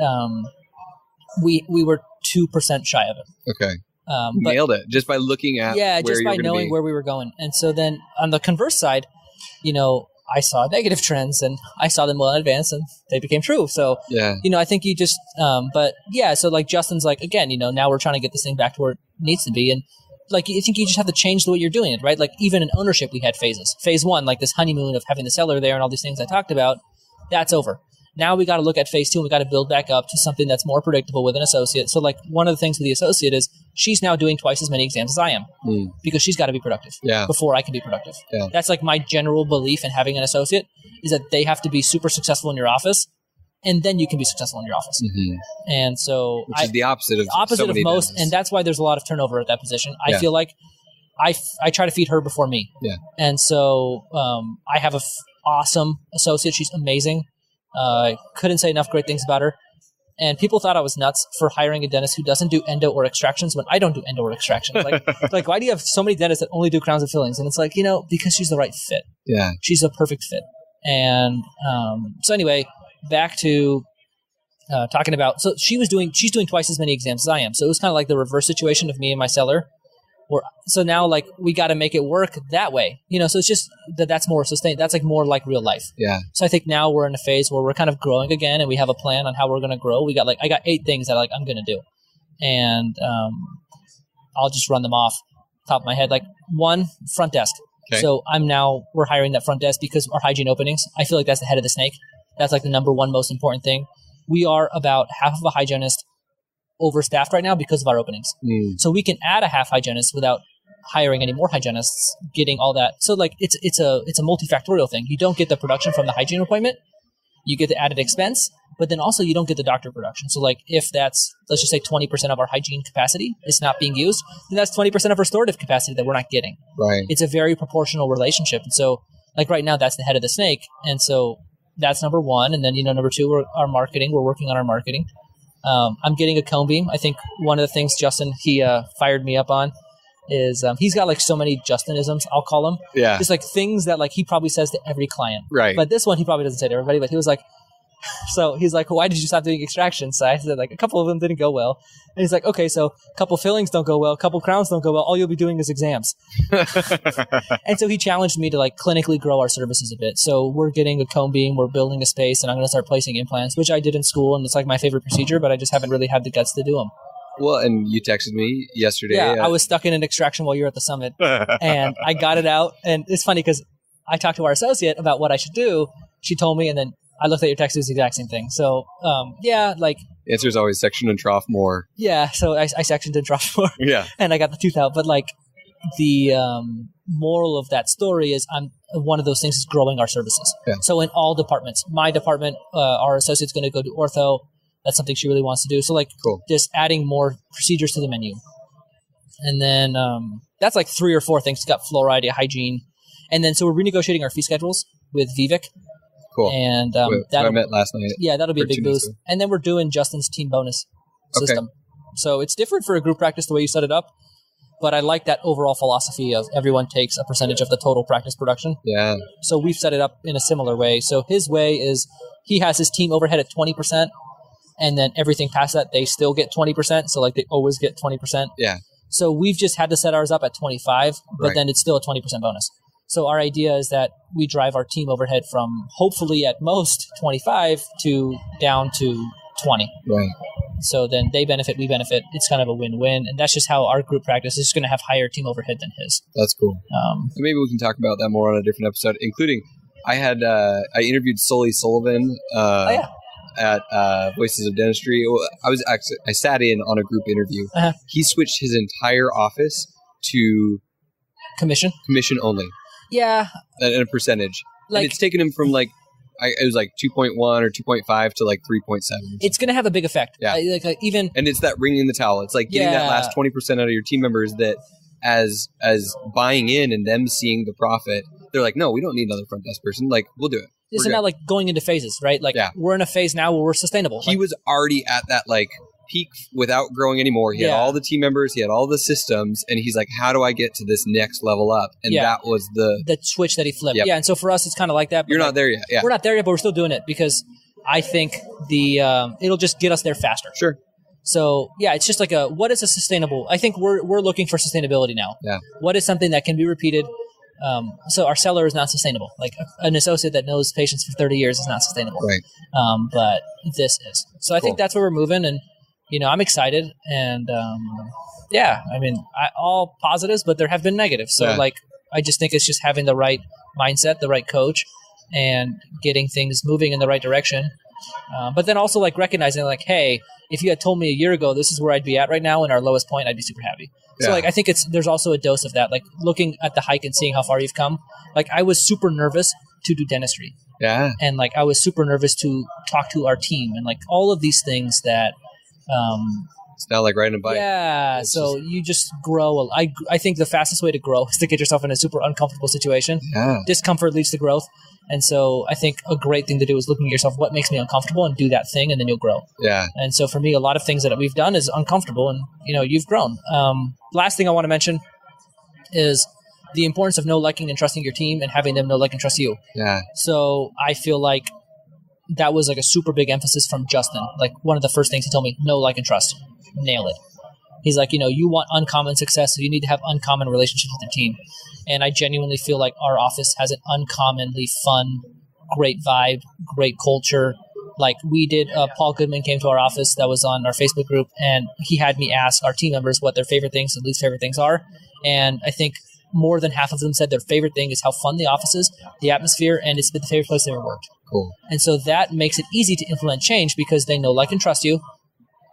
B: we were 2% shy of it.
A: Okay. Nailed it just by looking at
B: just by knowing where we were going. And so then on the converse side, I saw negative trends and I saw them well in advance and they became true. So I think you just so like Justin's like, again, now we're trying to get this thing back to where it needs to be. And like, I think you just have to change the way you're doing it, right? Like, even in ownership, we had phases. Phase 1, like this honeymoon of having the seller there and all these things I talked about, that's over. Now we got to look at phase 2 and we got to build back up to something that's more predictable with an associate. So like, one of the things with the associate is she's now doing twice as many exams as I am because she's got to be productive before I can be productive. Yeah. That's like my general belief in having an associate, is that they have to be super successful in your office, and then you can be successful in your office. Mm-hmm. And so
A: which is the opposite of
B: most.
A: business.
B: And that's why there's a lot of turnover at that position. I feel like I try to feed her before me.
A: Yeah.
B: And so I have a awesome associate. She's amazing. Couldn't say enough great things about her. And people thought I was nuts for hiring a dentist who doesn't do endo or extractions when I don't do endo or extractions. Like, why do you have so many dentists that only do crowns and fillings? And it's like, because she's the right fit.
A: Yeah.
B: She's a perfect fit. And so anyway, back to talking about, so she's doing twice as many exams as I am. So it was kind of like the reverse situation of me and my seller. So now, like, we got to make it work that way, so it's just that's more sustained. That's like more like real life.
A: Yeah.
B: So I think now we're in a phase where we're kind of growing again, and we have a plan on how we're going to grow. I got 8 things that I'm going to do, and I'll just run them off top of my head. Like, 1, front desk. Okay. So we're hiring that front desk because our hygiene openings, I feel like that's the head of the snake. That's like the number 1 most important thing. We are about half of a hygienist overstaffed right now because of our openings. So we can add a half hygienist without hiring any more hygienists, getting all that. So like, it's a multifactorial thing. You don't get the production from the hygiene appointment, you get the added expense, but then also you don't get the doctor production. So like, if that's, let's just say 20% of our hygiene capacity is not being used, then that's 20% of restorative capacity that we're not getting.
A: Right.
B: It's a very proportional relationship. And so like right now, that's the head of the snake. And so that's number 1. And then, number 2, our marketing. We're working on our marketing. I'm getting a cone beam. I think one of the things Justin, he fired me up on is he's got like so many Justinisms, I'll call them.
A: Yeah.
B: Just like things that like he probably says to every client.
A: Right.
B: But this one he probably doesn't say to everybody, but he was like, so he's like, why did you stop doing extractions? So I said like a couple of them didn't go well. And he's like, okay, so a couple fillings don't go well, a couple crowns don't go well. All you'll be doing is exams. And so he challenged me to like clinically grow our services a bit. So we're getting a cone beam, we're building a space, and I'm going to start placing implants, which I did in school. And it's like my favorite procedure, but I just haven't really had the guts to do them.
A: Well, and you texted me yesterday.
B: Yeah, I was stuck in an extraction while you were at the summit and I got it out. And it's funny because I talked to our associate about what I should do. She told me, and then I looked at your text, it was the exact same thing. So, like... The
A: answer is always section and trough more.
B: Yeah, so I sectioned and troughed more.
A: Yeah.
B: And I got the tooth out. But, like, the moral of that story is one of those things is growing our services. Yeah. So in all departments, my department, our associate's going to go do ortho. That's something she really wants to do. So, like, just adding more procedures to the menu. And then that's, like, 3 or 4 things. It's got fluoride, hygiene. And then so we're renegotiating our fee schedules with Vivek.
A: Cool.
B: And
A: who I met last night.
B: Yeah, that'll be a big boost. And then we're doing Justin's team bonus system. So it's different for a group practice the way you set it up. But I like that overall philosophy of everyone takes a percentage of the total practice production.
A: Yeah.
B: So we've set it up in a similar way. So his way is he has his team overhead at 20%, and then everything past that, they still get 20%. So like they always get 20%.
A: Yeah.
B: So we've just had to set ours up at 25, but then it's still a 20% bonus. So our idea is that we drive our team overhead from hopefully at most 25 to down to 20.
A: Right.
B: So then they benefit, we benefit. It's kind of a win-win. And that's just how our group practice is going to have higher team overhead than his.
A: That's cool. Maybe we can talk about that more on a different episode, including I interviewed Sully Sullivan at Voices of Dentistry. I sat in on a group interview. He switched his entire office to
B: commission
A: only.
B: Yeah.
A: And a percentage. And it's taken him from it was 2.1 or 2.5 to 3.7.
B: It's going to have a big effect.
A: Yeah. And it's that ringing the towel. It's like getting that last 20% out of your team members that as buying in and them seeing the profit, they're like, no, we don't need another front desk person. We'll do it.
B: Isn't that going into phases, right? We're in a phase now where we're sustainable.
A: He was already at that peak without growing anymore. He had all the team members, he had all the systems, and he's like, how do I get to this next level up? And that was the switch
B: that he flipped.
A: Yep.
B: Yeah, and so for us, it's kind of like that.
A: You're not there yet. Yeah.
B: We're not there yet, but we're still doing it because I think it'll just get us there faster.
A: Sure.
B: So yeah, it's just what is a sustainable? I think we're looking for sustainability now.
A: Yeah.
B: What is something that can be repeated? So our seller is not sustainable. An associate that knows patients for 30 years is not sustainable.
A: Right.
B: But this is. So I think that's where we're moving, and I'm excited, and all positives, but there have been negatives. So I just think it's just having the right mindset, the right coach, and getting things moving in the right direction. But then also recognizing hey, if you had told me a year ago this is where I'd be at right now in our lowest point, I'd be super happy. So I think there's also a dose of that, looking at the hike and seeing how far you've come. I was super nervous to do dentistry.
A: Yeah.
B: And I was super nervous to talk to our team and all of these things that
A: it's not like riding a bike.
B: Yeah. So you just grow. I think the fastest way to grow is to get yourself in a super uncomfortable situation.
A: Yeah.
B: Discomfort leads to growth. And so I think a great thing to do is looking at yourself, what makes me uncomfortable, and do that thing, and then you'll grow.
A: Yeah.
B: And so for me, a lot of things that we've done is uncomfortable, and you've grown. Last thing I want to mention is the importance of know, liking, and trusting your team, and having them know, like, and trust you.
A: Yeah.
B: So I feel like that was a super big emphasis from Justin. One of the first things he told me, know, like, and trust. Nail it. He's like, you want uncommon success, so you need to have uncommon relationships with your team. And I genuinely feel like our office has an uncommonly fun, great vibe, great culture. We did, Paul Goodman came to our office that was on our Facebook group, and he had me ask our team members what their favorite things and least favorite things are. And I think more than half of them said their favorite thing is how fun the office is, the atmosphere, and it's been the favorite place they ever worked.
A: Cool.
B: And so that makes it easy to implement change because they know, like, and trust you,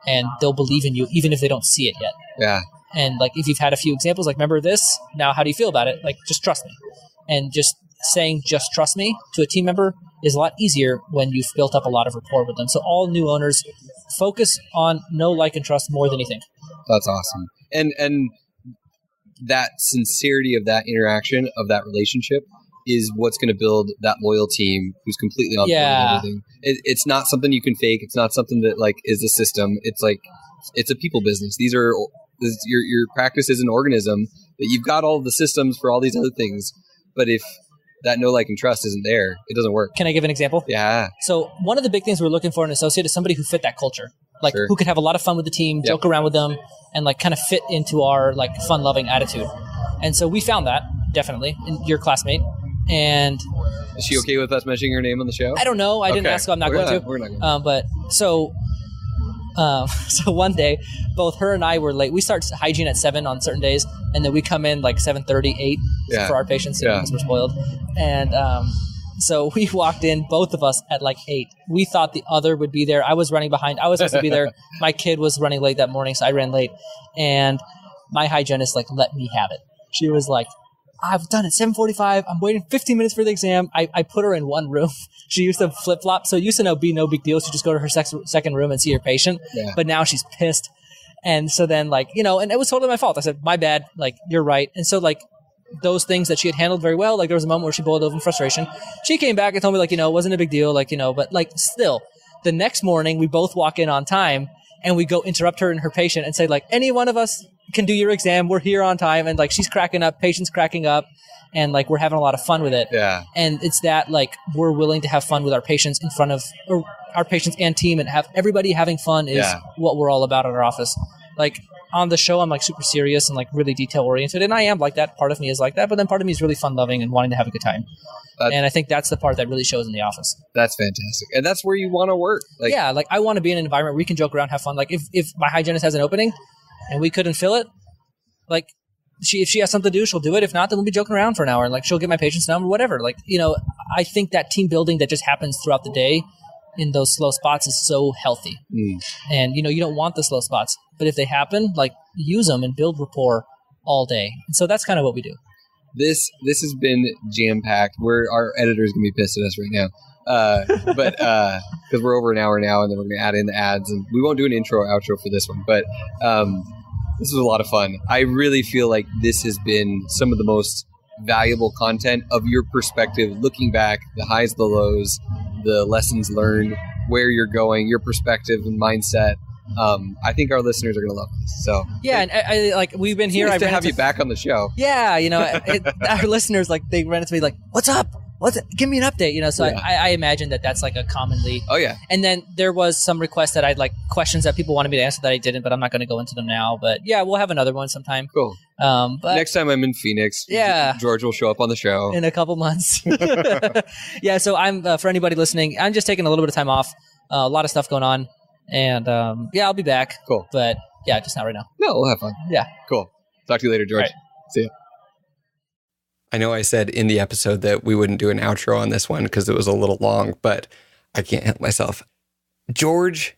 B: and they'll believe in you even if they don't see it yet.
A: Yeah.
B: And if you've had a few examples, remember this, now how do you feel about it? Just trust me. And just saying just trust me to a team member is a lot easier when you've built up a lot of rapport with them. So all new owners, focus on know, like, and trust more than you think.
A: That's awesome. And that sincerity of that interaction, of that relationship, is what's going to build that loyal team who's completely on board with everything. It's not something you can fake. It's not something that is a system. It's it's a people business. Your practice is an organism that you've got all of the systems for all these other things. But if that know, like, and trust isn't there, it doesn't work.
B: Can I give an example?
A: Yeah.
B: So one of the big things we're looking for in an associate is somebody who fit that culture. Who could have a lot of fun with the team, joke around with them, and kind of fit into our fun-loving attitude. And so we found that, definitely, in your classmate. And
A: is she okay with us mentioning her name on the show?
B: I don't know. I didn't ask, so I'm not going to.
A: We're not going to.
B: So one day, both her and I were late. We start hygiene at 7 on certain days, and then we come in 7:30, 8 for our patients because we're spoiled. And so we walked in, both of us, at 8. We thought the other would be there. I was running behind. I was supposed to be there. My kid was running late that morning, so I ran late. And my hygienist let me have it. She was like, I've done it 7:45. I'm waiting 15 minutes for the exam. I put her in one room. She used to flip-flop. So it used to be no big deal. She'd just go to her second room and see her patient. Yeah. But now she's pissed. And so then, and it was totally my fault. I said, my bad. You're right. And so, those things that she had handled very well. Like there was a moment where she boiled over in frustration. She came back and told me like, it wasn't a big deal. Like, but like still the next morning we both walk in on time and we go interrupt her and her patient and say like, any one of us can do your exam. We're here on time. And like, she's cracking up, patient's cracking up. And like, we're having a lot of fun with it.
A: Yeah.
B: And it's that like, we're willing to have fun with our patients in front of our patients and team, and have everybody having fun is what we're all about at our office. Like on the show, I'm like super serious and like really detail oriented. And I am like that. Part of me is like that, but then part of me is really fun loving and wanting to have a good time. And I think that's the part that really shows in the office. That's
A: fantastic. And that's where you want to work.
B: Like I want to be in an environment where we can joke around, have fun. Like if my hygienist has an opening and we couldn't fill it, like if she has something to do, she'll do it. If not, then we'll be joking around for an hour and like she'll get my patient's number, whatever. Like, I think that team building that just happens throughout the day in those slow spots is so healthy. And, you don't want the slow spots, but if they happen, like use them and build rapport all day. And so that's kind of what we do.
A: This has been jam-packed. Our editor's going to be pissed at us right now. But because we're over an hour now, and then we're going to add in the ads, and we won't do an intro or outro for this one, but this was a lot of fun. I really feel like this has been some of the most valuable content of your perspective, looking back, the highs, the lows, the lessons learned, where you're going, your perspective and mindset. I think our listeners are going to love this. So
B: and I like we've been here.
A: Nice to have you back on the show.
B: Yeah, our listeners they ran into me like, "What's up? Give me an update." So I imagine that's like a commonly.
A: Oh yeah.
B: And then there was some requests that I'd like questions that people wanted me to answer that I didn't, but I'm not going to go into them now. But yeah, we'll have another one sometime.
A: Cool. But next time I'm in Phoenix, George will show up on the show
B: in a couple months. Yeah. So I'm for anybody listening, I'm just taking a little bit of time off. A lot of stuff going on. And I'll be back.
A: Cool.
B: But yeah, just not right now.
A: No, we'll have fun.
B: Yeah.
A: Cool. Talk to you later, George.
B: Right.
A: See ya. I know I said in the episode that we wouldn't do an outro on this one because it was a little long, but I can't help myself. George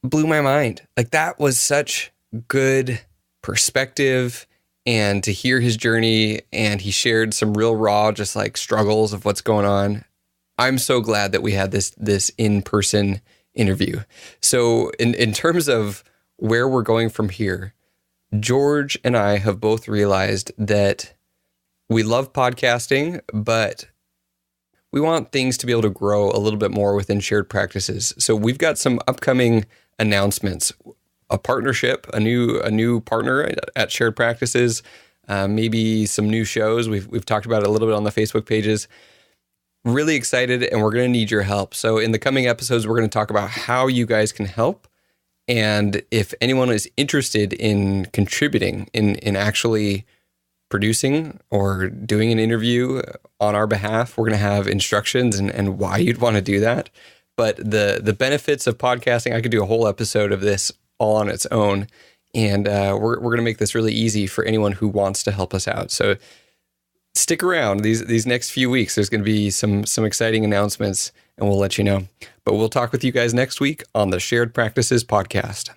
A: blew my mind. Like that was such good perspective, and to hear his journey, and he shared some real raw, just like struggles of what's going on. I'm so glad that we had this in-person interview. So in terms of where we're going from here, George and I have both realized that we love podcasting, but we want things to be able to grow a little bit more within shared practices. So we've got some upcoming announcements, a partnership, a new partner at Shared Practices, maybe some new shows. We've talked about it a little bit on the Facebook pages. Really excited, and we're going to need your help. So in the coming episodes, we're going to talk about how you guys can help. And if anyone is interested in contributing, in actually producing or doing an interview on our behalf, we're going to have instructions and why you'd want to do that. But the benefits of podcasting, I could do a whole episode of this all on its own. And we're going to make this really easy for anyone who wants to help us out. So stick around these next few weeks. There's going to be some exciting announcements, and we'll let you know. But we'll talk with you guys next week on the Shared Practices podcast.